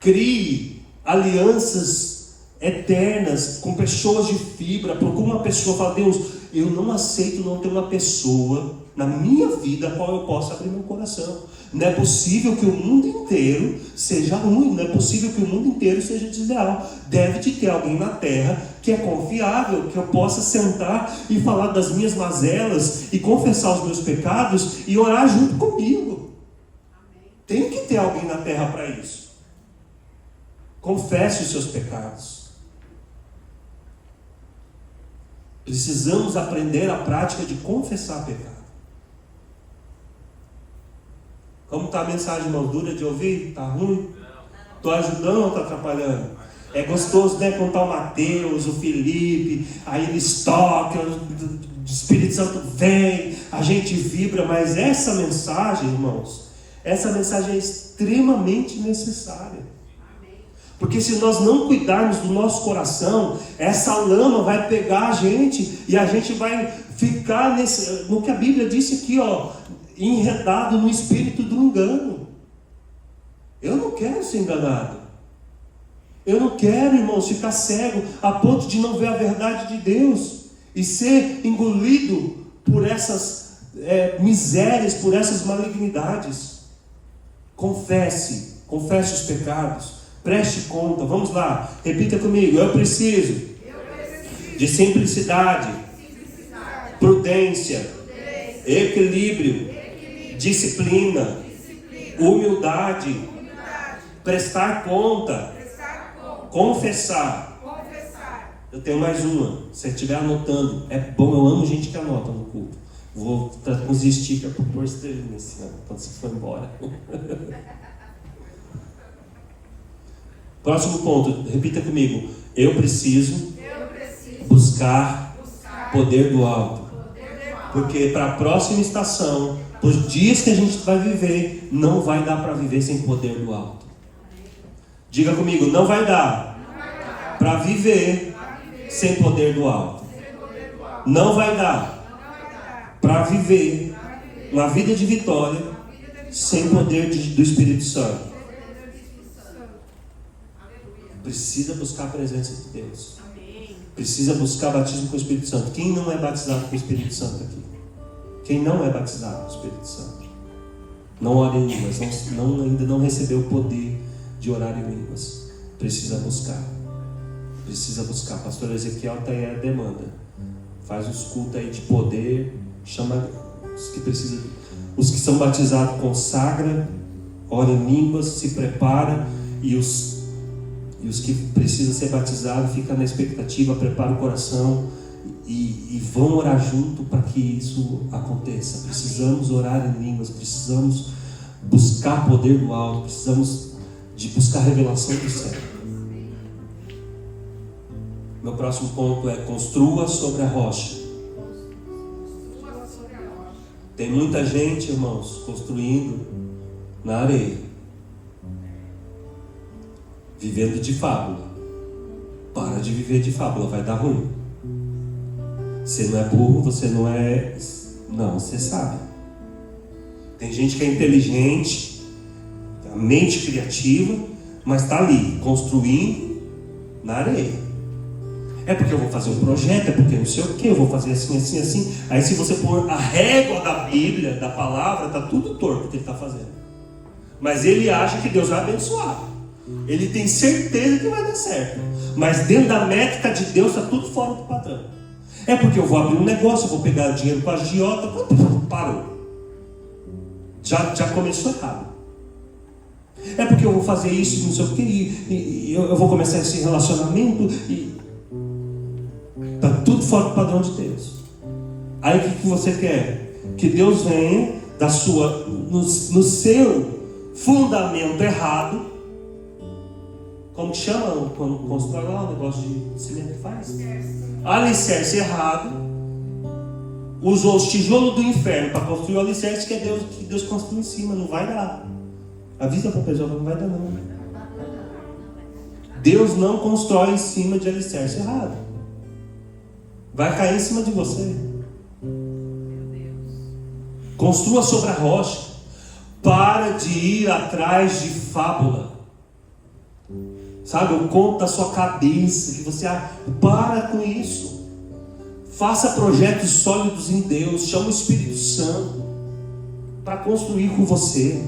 Crie alianças eternas com pessoas de fibra. Procure uma pessoa, fala: Deus, eu não aceito não ter uma pessoa na minha vida a qual eu possa abrir meu coração. Não é possível que o mundo inteiro seja ruim, não é possível que o mundo inteiro seja desleal. Deve de ter alguém na terra que é confiável, que eu possa sentar e falar das minhas mazelas e confessar os meus pecados e orar junto comigo. Amém. Tem que ter alguém na terra para isso. Confesse os seus pecados. Precisamos aprender a prática de confessar pecado. Como está a mensagem, irmão? Dura de ouvir? Está ruim? Estou ajudando ou estou atrapalhando? É gostoso, né? Contar o Mateus, o Felipe, aí eles tocam, o Espírito Santo vem, a gente vibra, mas essa mensagem, irmãos, essa mensagem é extremamente necessária. Porque se nós não cuidarmos do nosso coração, essa lama vai pegar a gente e a gente vai ficar no que a Bíblia disse aqui, enredado no espírito do engano. Eu não quero ser enganado. Eu não quero, irmãos, ficar cego a ponto de não ver a verdade de Deus e ser engolido por essas misérias, por essas malignidades. Confesse os pecados. Preste conta, vamos lá, repita comigo: eu preciso de simplicidade, prudência, equilíbrio, disciplina, humildade, prestar conta, confessar. Eu tenho mais uma, se você estiver anotando, é bom, eu amo gente que anota no culto. Vou estar com os stickers para pôr nesse ano, quando você for embora. Próximo ponto, repita comigo: eu preciso buscar poder do alto. Porque para a próxima estação, para os dias que a gente vai viver, não vai dar para viver sem poder do alto. Diga comigo: não vai dar para viver sem poder do alto. Não vai dar para viver uma vida de vitória sem poder do Espírito Santo. Precisa buscar a presença de Deus. Amém. Precisa buscar batismo com o Espírito Santo. Quem não é batizado com o Espírito Santo aqui? Quem não é batizado com o Espírito Santo? Não ora em línguas. Ainda não recebeu o poder de orar em línguas. Precisa buscar. Precisa buscar. Pastor Ezequiel está aí a demanda. Faz os cultos aí de poder. Chama os que precisam. Os que são batizados, consagra. Ora em línguas. Se prepara. E os que precisam ser batizados, ficam na expectativa, prepara o coração e vão orar junto para que isso aconteça. Precisamos orar em línguas, precisamos buscar poder do alto, precisamos de buscar a revelação do céu. Meu próximo ponto é: construa sobre a rocha. Tem muita gente, irmãos, construindo na areia, vivendo de fábula. Para de viver de fábula, vai dar ruim. Você não é burro, você não é... Não, você sabe. Tem gente que é inteligente, tem a mente criativa, mas está ali, construindo na areia. É porque eu vou fazer um projeto, é porque não sei o que, eu vou fazer assim, assim, assim. Aí se você pôr a régua da Bíblia, da palavra, está tudo torto o que ele está fazendo. Mas ele acha que Deus vai abençoar. Ele tem certeza que vai dar certo. Mas dentro da métrica de Deus está tudo fora do padrão. É porque eu vou abrir um negócio, eu vou pegar dinheiro com a agiota. Parou. Já começou errado. É porque eu vou fazer isso, não sei o que, e eu vou começar esse relacionamento e está tudo fora do padrão de Deus. Aí o que você quer? Que Deus venha no seu fundamento errado. Como que chama quando constrói lá o negócio de cimento que faz? Alicerce errado. Usou os tijolos do inferno para construir o alicerce que Deus construiu em cima. Não vai dar. Avisa para a pessoa que não vai dar não. Deus não constrói em cima de alicerce errado. Vai cair em cima de você. Construa sobre a rocha. Para de ir atrás de fábula. Sabe, o conto da sua cabeça, que você para com isso. Faça projetos sólidos em Deus. Chama o Espírito Santo para construir com você.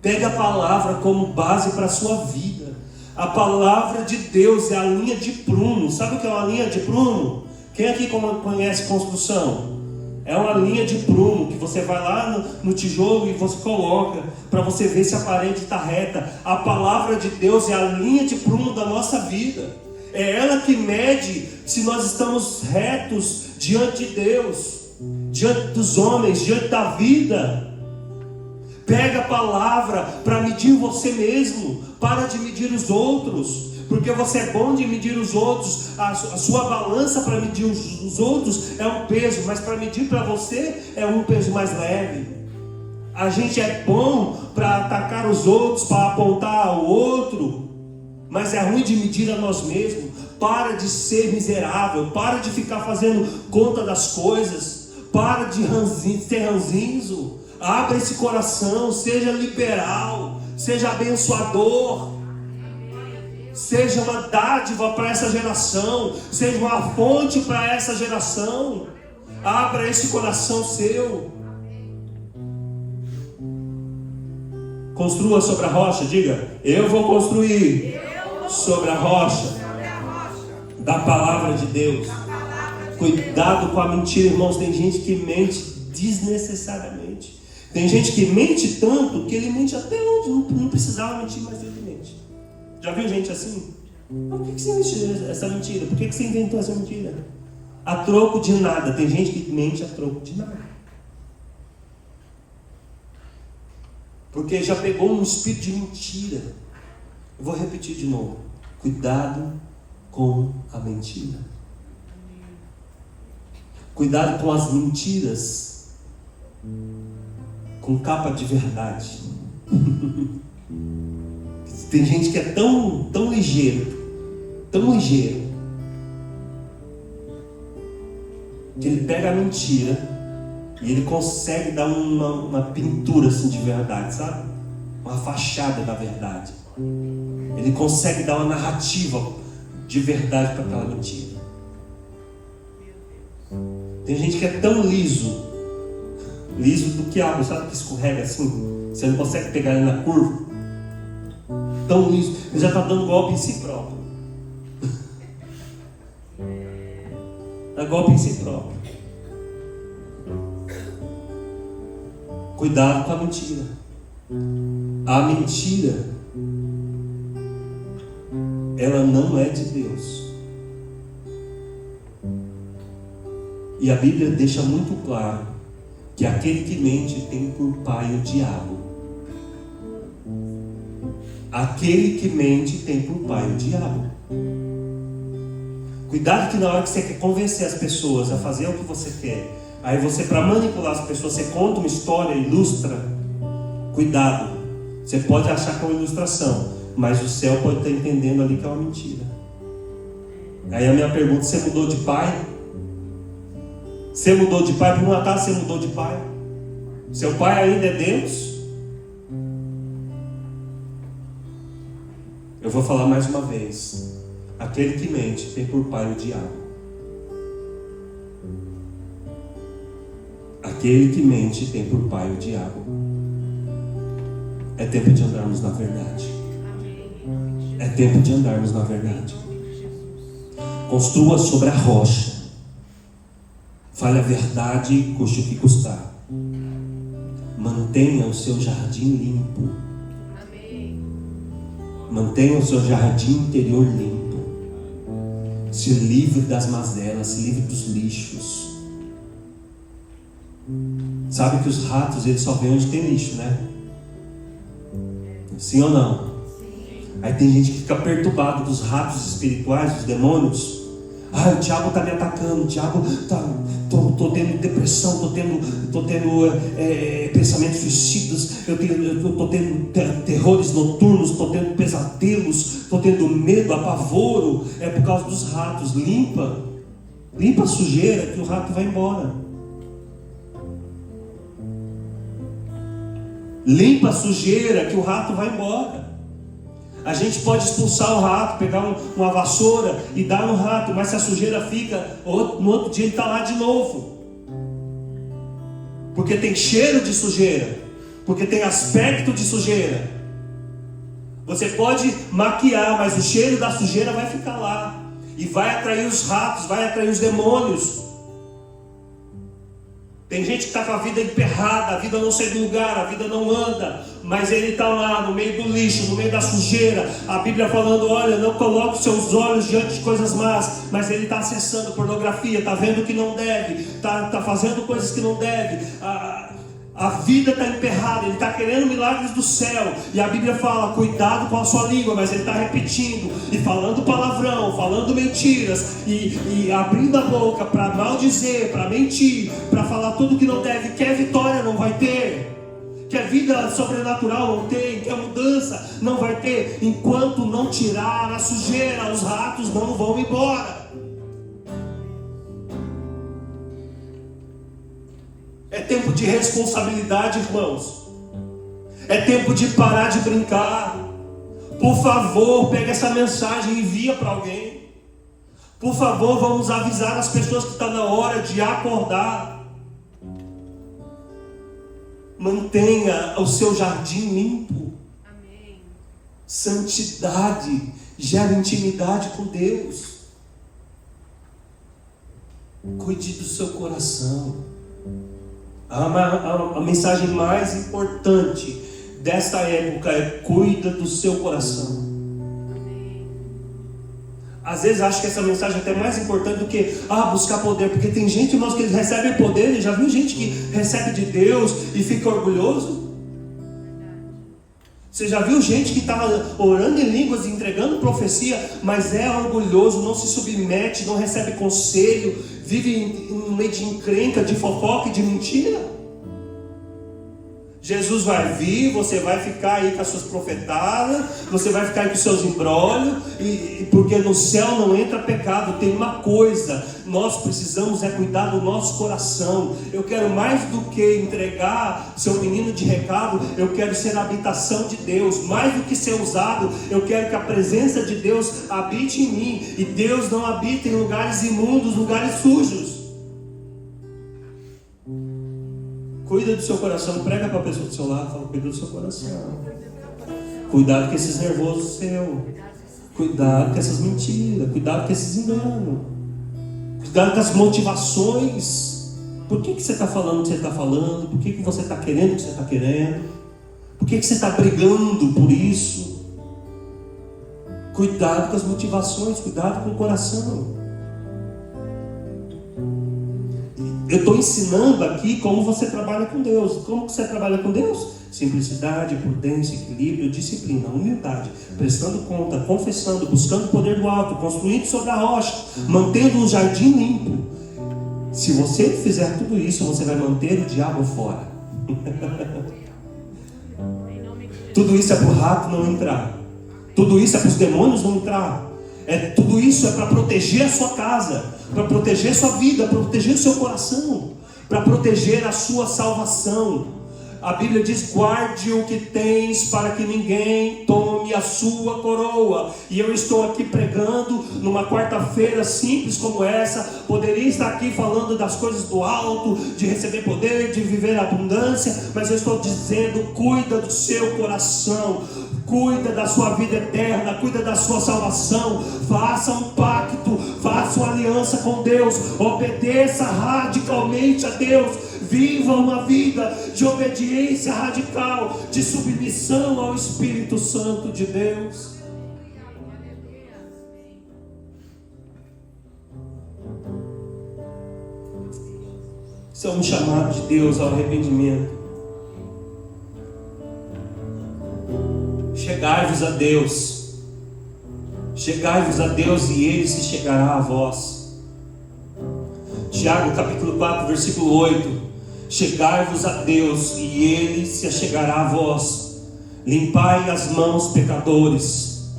Pega a palavra como base para a sua vida. A palavra de Deus é a linha de prumo. Sabe o que é uma linha de prumo? Quem aqui conhece construção? É uma linha de prumo que você vai lá no tijolo e você coloca para você ver se a parede está reta. A palavra de Deus é a linha de prumo da nossa vida. É ela que mede se nós estamos retos diante de Deus, diante dos homens, diante da vida. Pega a palavra para medir você mesmo. Para de medir os outros. Porque você é bom de medir os outros. A sua balança para medir os outros é um peso, mas para medir para você é um peso mais leve. A gente é bom para atacar os outros, para apontar ao outro, mas é ruim de medir a nós mesmos. Para de ser miserável, para de ficar fazendo conta das coisas, para de ser ranzinzo. Abra esse coração, seja liberal, seja abençoador. Seja uma dádiva para essa geração. Seja uma fonte para essa geração. Abra esse coração seu. Construa sobre a rocha. Diga: eu vou construir sobre a rocha da palavra de Deus. Cuidado com a mentira, irmãos. Tem gente que mente desnecessariamente. Tem gente que mente tanto que ele mente até onde não precisava mentir, mas ele mente. Já viu gente assim? Por que você mentiu essa mentira? Por que você inventou essa mentira? A troco de nada. Tem gente que mente a troco de nada. Porque já pegou um espírito de mentira. Eu vou repetir de novo. Cuidado com a mentira. Cuidado com as mentiras com capa de verdade. Tem gente que é tão ligeiro, que ele pega a mentira e ele consegue dar uma pintura assim de verdade, sabe? Uma fachada da verdade. Ele consegue dar uma narrativa de verdade para aquela mentira. Tem gente que é tão liso do quiabo, sabe, que escorrega assim, você não consegue pegar ele na curva. Tão liso, ele já está dando golpe em si próprio. Dá golpe em si próprio. Cuidado com a mentira. A mentira, ela não é de Deus. E a Bíblia deixa muito claro que aquele que mente tem por pai o diabo. Aquele que mente tem por pai o diabo. Cuidado que na hora que você quer convencer as pessoas a fazer o que você quer, aí você, para manipular as pessoas, você conta uma história, ilustra. Cuidado, você pode achar que é uma ilustração, mas o céu pode estar entendendo ali que é uma mentira. Aí a minha pergunta: você mudou de pai? Você mudou de pai? Por um acaso você mudou de pai? Seu pai ainda é Deus? Eu vou falar mais uma vez. Aquele que mente tem por pai o diabo. Aquele que mente tem por pai o diabo. É tempo de andarmos na verdade. É tempo de andarmos na verdade. Construa sobre a rocha. Fale a verdade, custe o que custar. Mantenha o seu jardim limpo. Mantenha o seu jardim interior limpo. Se livre das mazelas, se livre dos lixos. Sabe que os ratos, eles só vêm onde tem lixo, né? Sim ou não? Sim. Aí tem gente que fica perturbado dos ratos espirituais, dos demônios. Ah, o diabo está me atacando, o diabo está... Estou tendo depressão, estou tendo pensamentos suicidas, estou tendo terrores noturnos, estou tendo pesadelos, estou tendo medo, apavoro. É por causa dos ratos. Limpa a sujeira que o rato vai embora. Limpa a sujeira que o rato vai embora. A gente pode expulsar o rato, pegar uma vassoura e dar no rato, mas se a sujeira fica, no outro dia ele está lá de novo. Porque tem cheiro de sujeira, porque tem aspecto de sujeira. Você pode maquiar, mas o cheiro da sujeira vai ficar lá. E vai atrair os ratos, vai atrair os demônios. Tem gente que está com a vida emperrada, a vida não sai do lugar, a vida não anda, mas ele está lá no meio do lixo, no meio da sujeira. A Bíblia falando: olha, não coloque seus olhos diante de coisas más. Mas ele está acessando pornografia, está vendo que não deve, está fazendo coisas que não deve. A vida está emperrada, ele está querendo milagres do céu. E a Bíblia fala: cuidado com a sua língua. Mas ele está repetindo e falando palavrão, falando mentiras, e abrindo a boca para maldizer, para mentir, para falar tudo que não deve. Quer vitória? Não vai ter. Quer vida sobrenatural? Não tem. Quer mudança? Não vai ter. Enquanto não tirar a sujeira, os ratos não vão embora. É tempo de responsabilidade, irmãos. É tempo de parar de brincar. Por favor, pega essa mensagem e envia para alguém. Por favor, vamos avisar as pessoas que está na hora de acordar. Mantenha o seu jardim limpo. Amém. Santidade gera intimidade com Deus. Cuide do seu coração. A mensagem mais importante desta época é: cuida do seu coração. Às vezes acho que essa mensagem é até mais importante do que buscar poder, porque tem gente, irmãos, que recebe poder. Já viu gente que recebe de Deus e fica orgulhoso? Você já viu gente que está orando em línguas e entregando profecia, mas é orgulhoso, não se submete, não recebe conselho, vive no meio de encrenca, de fofoca e de mentira? Jesus vai vir, você vai ficar aí com as suas profetadas, você vai ficar aí com os seus embrólios, porque no céu não entra pecado. Tem uma coisa, nós precisamos cuidar do nosso coração. Eu quero mais do que entregar seu menino de recado, eu quero ser a habitação de Deus. Mais do que ser usado, eu quero que a presença de Deus habite em mim. E Deus não habita em lugares imundos, lugares sujos. Cuida do seu coração, prega para a pessoa do seu lado, fala: cuida do seu coração. Cuidado com esses nervosos seus. Cuidado com essas mentiras. Cuidado com esses enganos. Cuidado com as motivações. Por que você está falando o que você está falando? Por que você está querendo o que você está querendo? Por que você está brigando por isso? Cuidado com as motivações. Cuidado com o coração. Eu estou ensinando aqui como você trabalha com Deus. Como que você trabalha com Deus? simplicidade, prudência, equilíbrio, disciplina, humildade, prestando conta, confessando, buscando o poder do alto, construindo sobre a rocha, mantendo o jardim limpo. Se você fizer tudo isso, você vai manter o diabo fora. Tudo isso é para o rato não entrar. Tudo isso é para os demônios não entrar. Tudo isso é para proteger a sua casa, para proteger a sua vida, para proteger o seu coração, para proteger a sua salvação. A Bíblia diz: guarde o que tens para que ninguém tome a sua coroa. E eu estou aqui pregando numa quarta-feira simples como essa. Poderia estar aqui falando das coisas do alto, de receber poder, de viver a abundância, mas eu estou dizendo: cuida do seu coração, cuida da sua vida eterna, cuida da sua salvação. Faça um pacto, faça uma aliança com Deus, obedeça radicalmente a Deus. Viva uma vida de obediência radical, de submissão ao Espírito Santo de Deus. Isso é um chamado de Deus ao arrependimento. Chegai-vos a Deus. Chegai-vos a Deus e Ele se chegará a vós. Tiago capítulo 4, versículo 8. Chegai-vos a Deus e Ele se achegará a vós. Limpai as mãos, pecadores.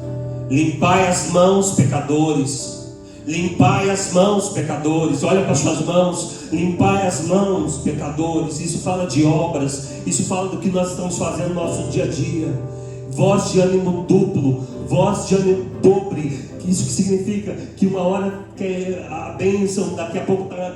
Limpai as mãos, pecadores. Limpai as mãos, pecadores. Olha para as suas mãos. Limpai as mãos, pecadores. Isso fala de obras. Isso fala do que nós estamos fazendo no nosso dia a dia. Voz de ânimo duplo, voz de ânimo dobre. Isso que significa que uma hora quer a bênção, daqui a pouco está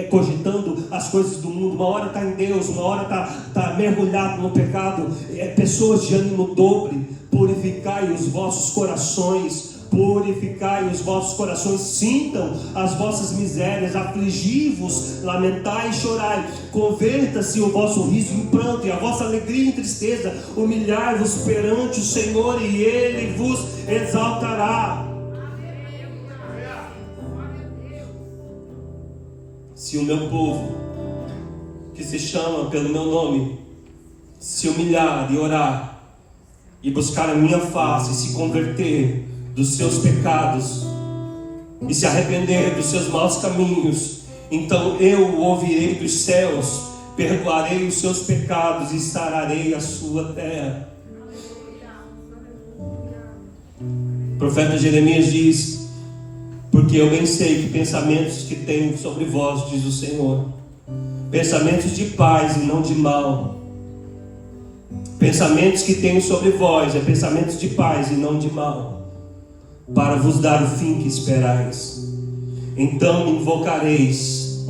cogitando as coisas do mundo, uma hora está em Deus, uma hora está mergulhado no pecado. Pessoas de ânimo dobre. Purificai os vossos corações, purificai os vossos corações, sintam as vossas misérias, afligi-vos, lamentai e chorai, converta-se o vosso riso em pranto e a vossa alegria em tristeza, humilhai-vos perante o Senhor e Ele vos exaltará. Se o meu povo, que se chama pelo meu nome, se humilhar e orar, e buscar a minha face, e se converter dos seus pecados, e se arrepender dos seus maus caminhos, então eu o ouvirei dos céus, perdoarei os seus pecados e sararei a sua terra. O profeta Jeremias diz: porque eu bem sei que pensamentos que tenho sobre vós, diz o Senhor, pensamentos de paz e não de mal. Pensamentos que tenho sobre vós, pensamentos de paz e não de mal, para vos dar o fim que esperais. Então me invocareis,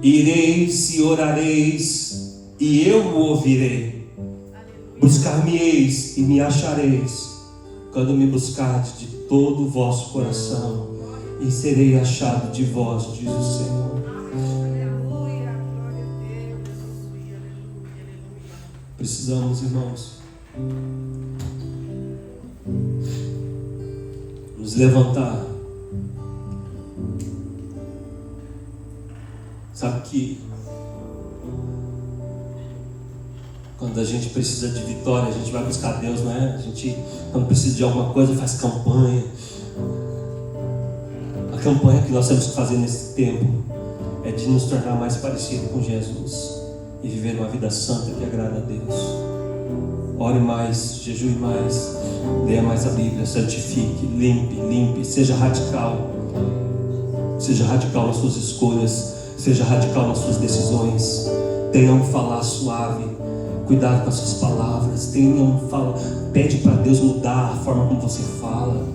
ireis e orareis, e eu o ouvirei. Buscar-me-eis e me achareis, quando me buscardes de todo o vosso coração, e serei achado de vós, diz o Senhor. Precisamos, irmãos, nos levantar. Sabe que quando a gente precisa de vitória, a gente vai buscar Deus, não é? A gente, quando precisa de alguma coisa, faz campanha. A campanha que nós temos que fazer nesse tempo é de nos tornar mais parecidos com Jesus e viver uma vida santa que agrada a Deus. Ore mais, jejue mais, leia mais a Bíblia, santifique, limpe, seja radical. Seja radical nas suas escolhas, seja radical nas suas decisões. Tenha um falar suave, cuidado com as suas palavras. Pede para Deus mudar a forma como você fala.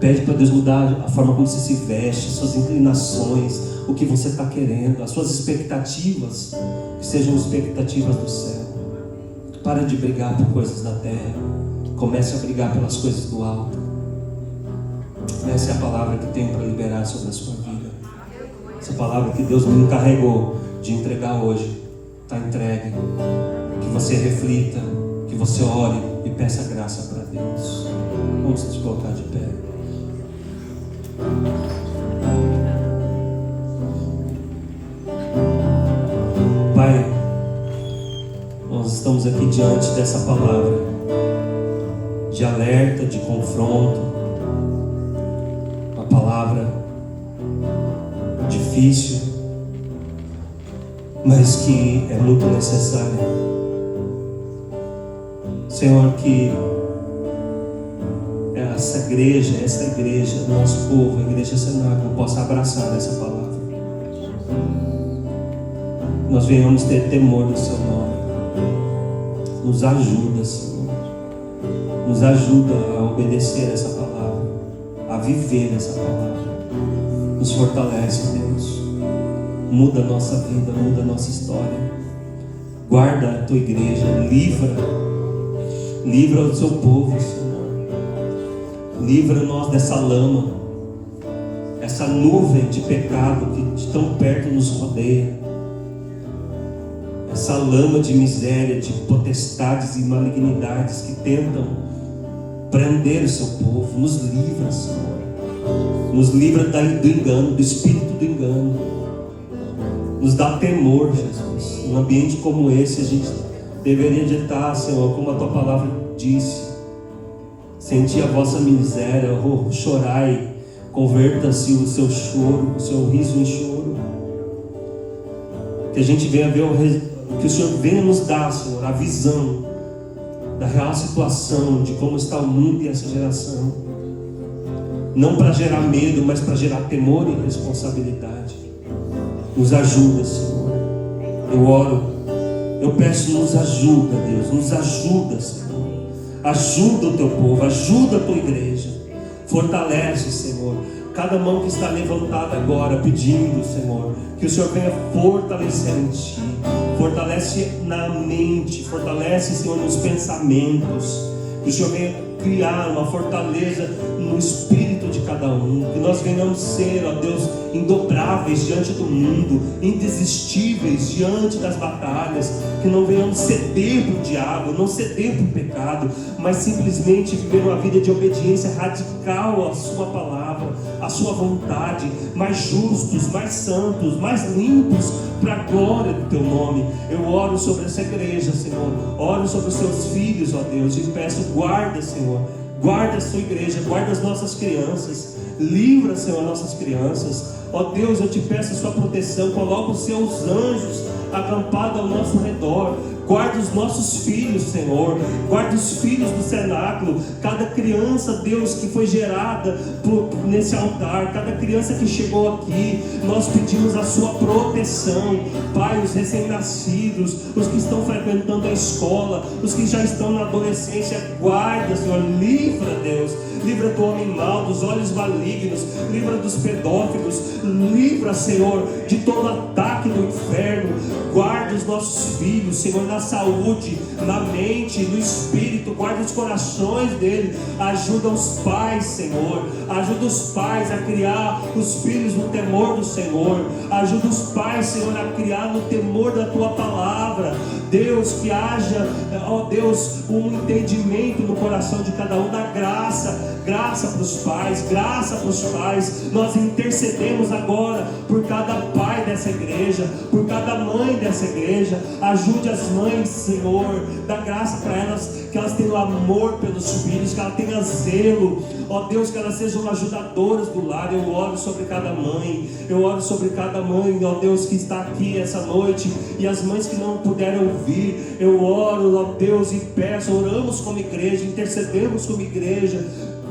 Pede para Deus mudar a forma como você se veste, suas inclinações, o que você está querendo, as suas expectativas, que sejam expectativas do céu. Para de brigar por coisas da terra. Comece a brigar pelas coisas do alto. Essa é a palavra que tenho para liberar sobre a sua vida. Essa palavra que Deus me encarregou de entregar hoje está entregue. Que você reflita, que você ore e peça graça para Deus. Vamos se colocar de pé. Pai, nós estamos estamos aqui diante dessa palavra de alerta, de confronto, uma palavra difícil, mas que é muito necessária. Senhor, que essa igreja, nosso povo, a igreja Cenáculo, possa abraçar essa palavra. Nós venhamos ter temor do Seu nome. Nos ajuda, Senhor. Nos ajuda a obedecer essa palavra, a viver essa palavra. Nos fortalece, Deus. Muda a nossa vida, muda a nossa história. Guarda a Tua igreja, livra o Seu povo, Senhor. Livra nós dessa lama, essa nuvem de pecado que de tão perto nos rodeia. Essa lama de miséria, de potestades e malignidades que tentam prender o Seu povo. Nos livra, Senhor. Nos livra do engano, do espírito do engano. Nos dá temor, Jesus. Num ambiente como esse, a gente deveria de estar, Senhor, como a Tua palavra disse. Sentir a vossa miséria, chorai, converta-se o seu choro, o seu riso em choro. Que a gente venha ver que o Senhor venha nos dar, Senhor, a visão da real situação, de como está o mundo e essa geração. Não para gerar medo, mas para gerar temor e responsabilidade. Nos ajuda, Senhor. Eu oro, eu peço, nos ajuda, Deus, nos ajuda, Senhor. Ajuda o Teu povo, ajuda a Tua igreja. Fortalece, Senhor, cada mão que está levantada agora, pedindo, Senhor, que o Senhor venha fortalecer em Ti. Fortalece na mente, fortalece, Senhor, nos pensamentos. Que o Senhor venha criar uma fortaleza no espírito de cada um. Que nós venhamos ser, ó Deus, indobráveis diante do mundo, indesistíveis diante das batalhas. Que não venhamos ceder para o diabo, não ceder para o pecado, mas simplesmente viver uma vida de obediência radical à Sua palavra, à Sua vontade, mais justos, mais santos, mais limpos, para a glória do Teu nome. Eu oro sobre essa igreja, Senhor. Oro sobre os Seus filhos, ó Deus, e peço, guarda, Senhor. Guarda a Sua igreja, guarda as nossas crianças. Livra, Senhor, nossas crianças. Ó Deus, eu te peço a Sua proteção. Coloca os Seus anjos acampados ao nosso redor. Guarda os nossos filhos, Senhor. Guarda os filhos do cenáculo. Cada criança, Deus, que foi gerada nesse altar, cada criança que chegou aqui, nós pedimos a Sua proteção. Pai, os recém-nascidos, os que estão frequentando a escola, os que já estão na adolescência, guarda, Senhor. Livra, Deus. Livra do homem mau, dos olhos malignos. Livra dos pedófilos. Livra, Senhor, de todo ataque do inferno. Guarda os nossos filhos, Senhor, na saúde, na mente, no espírito. Guarda os corações dele. Ajuda os pais, Senhor. Ajuda os pais a criar os filhos no temor do Senhor. Ajuda os pais, Senhor, a criar no temor da Tua palavra. Deus, que haja, ó Deus, um entendimento no coração de cada um da graça. Graça para os pais, graça para os pais. Nós intercedemos agora por cada pai dessa igreja, por cada mãe dessa igreja. Ajude as mães, Senhor. Dá graça para elas, que elas tenham amor pelos filhos, que elas tenham zelo. Ó Deus, que elas sejam ajudadoras do lar. Eu oro sobre cada mãe. Eu oro sobre cada mãe, ó Deus, que está aqui essa noite. E as mães que não puderam ouvir. Eu oro, ó Deus, e peço. Oramos como igreja, intercedemos como igreja.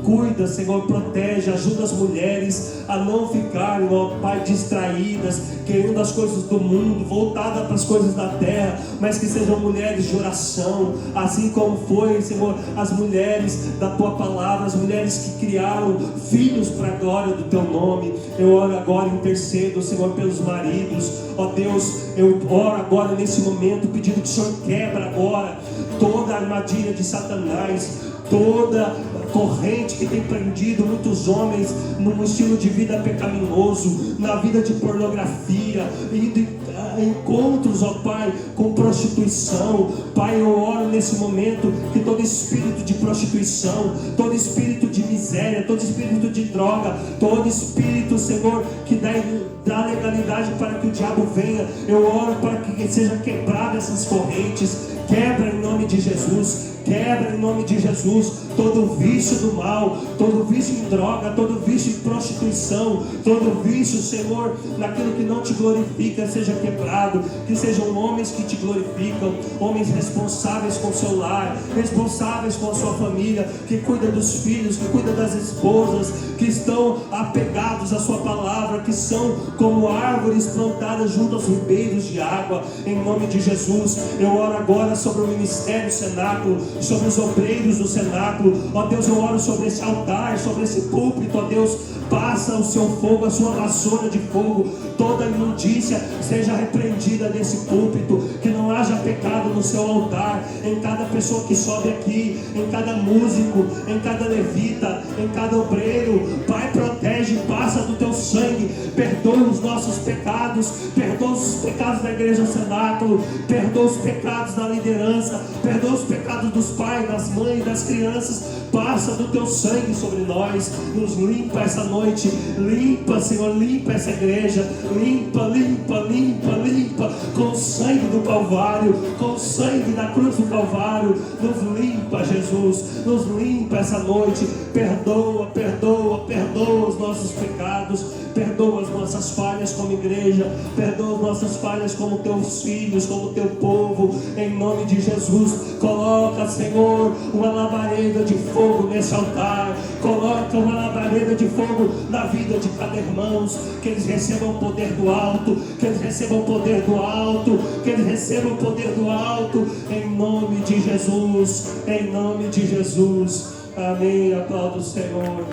Cuida, Senhor, protege, ajuda as mulheres a não ficarem, ó Pai, distraídas, querendo as coisas do mundo, voltadas para as coisas da terra, mas que sejam mulheres de oração, assim como foi, Senhor, as mulheres da Tua palavra, as mulheres que criaram filhos para a glória do Teu nome. Eu oro agora, intercedo, Senhor, pelos maridos, ó Deus, eu oro agora nesse momento, pedindo que o Senhor quebra agora toda a armadilha de Satanás, toda corrente que tem prendido muitos homens num estilo de vida pecaminoso, na vida de pornografia, indo encontros, ó Pai, com prostituição. Pai, eu oro nesse momento que todo espírito de prostituição, todo espírito de miséria, todo espírito de droga, todo espírito, Senhor, que dá legalidade para que o diabo venha, eu oro para que seja quebrada essas correntes, Quebra em nome de Jesus. Quebra em nome de Jesus todo vício do mal, todo vício em droga, todo vício em prostituição, todo vício, Senhor, naquilo que não te glorifica, seja quebrado. Que sejam homens que te glorificam, homens responsáveis com o seu lar, responsáveis com a sua família, que cuida dos filhos, que cuida das esposas, que estão apegados à sua palavra, que são como árvores plantadas junto aos ribeiros de água. Em nome de Jesus, eu oro agora sobre o ministério Cenáculo, sobre os obreiros do Cenáculo. Ó Deus, eu oro sobre esse altar, sobre esse púlpito. Ó Deus, passa o seu fogo, a sua vassoura de fogo. Toda imundícia seja repreendida nesse púlpito, que não haja pecado no seu altar, em cada pessoa que sobe aqui, em cada músico, em cada levita, em cada obreiro. Pai, protege, passa do teu sangue, perdoa os nossos pecados, perdoa os pecados da igreja Cenáculo, perdoa os pecados da liderança, perdoa os pecados dos pais, das mães, das crianças. Passa do teu sangue sobre nós, nos limpa essa noite, limpa, Senhor, limpa essa igreja, limpa, limpa, limpa, limpa, com o sangue do Calvário, com o sangue da cruz do Calvário. Nos limpa, Jesus, nos limpa essa noite. Perdoa, perdoa, perdoa os nossos pecados, perdoa as nossas falhas como igreja, perdoa as nossas falhas como teus filhos, como teu povo. Em nome de Jesus, coloca, Senhor, uma labareda de fogo nesse altar, coloca uma labareda de fogo na vida de cada irmão, que eles recebam o poder do alto, que eles recebam o poder do alto, que eles recebam o poder do alto, em nome de Jesus, em nome de Jesus. Amém. Aplauda o Senhor.